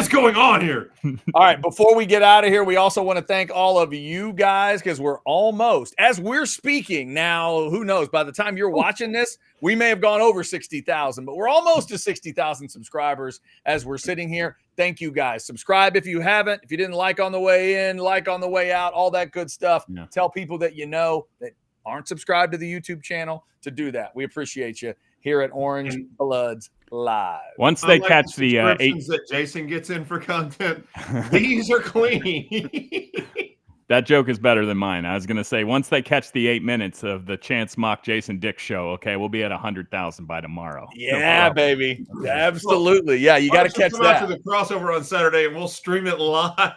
E: going on here?
A: All right, before we get out of here, we also want to thank all of you guys because we're almost, as we're speaking now, who knows, by the time you're watching this, we may have gone over 60,000, but we're almost to 60,000 subscribers as we're sitting here. Thank you guys. Subscribe if you haven't. If you didn't like on the way in, like on the way out, all that good stuff. Yeah. Tell people that you know that aren't subscribed to the YouTube channel to do that. We appreciate you here at Orange Bloods Live.
C: Once they catch the 8
E: that Jason gets in for content, these are clean.
C: That joke is better than mine. I was going to say, once they catch the 8 minutes of the Chance Mock Jason Dick show, okay, we'll be at 100,000 by tomorrow.
A: Yeah, baby. Absolutely. Yeah, you got to catch
E: come
A: that.
E: out to the crossover on Saturday, and we'll stream it live.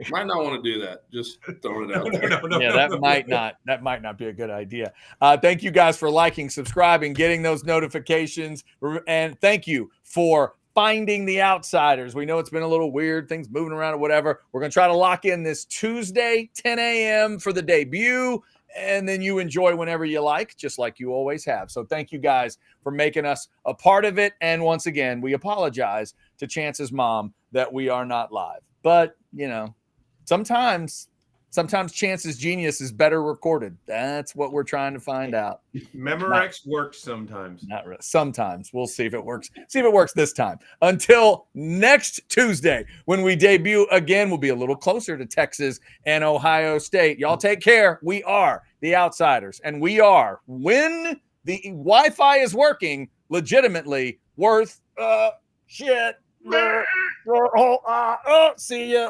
B: Might not want to do that. Just throwing it out there.
A: That might not be a good idea. Thank you guys for liking, subscribing, getting those notifications, and thank you for finding the Outsiders. We know it's been a little weird, things moving around or whatever. We're going to try to lock in this Tuesday, 10 a.m. for the debut, and then you enjoy whenever you like, just like you always have. So thank you guys for making us a part of it. And once again, we apologize to Chance's mom that we are not live. But, sometimes Chance's genius is better recorded. That's what we're trying to find out.
E: Memorex works sometimes.
A: Not really. Sometimes. We'll see if it works. See if it works this time. Until next Tuesday, when we debut again, we'll be a little closer to Texas and Ohio State. Y'all take care. We are the Outsiders, and we are, when the Wi-Fi is working, legitimately worth shit. See ya.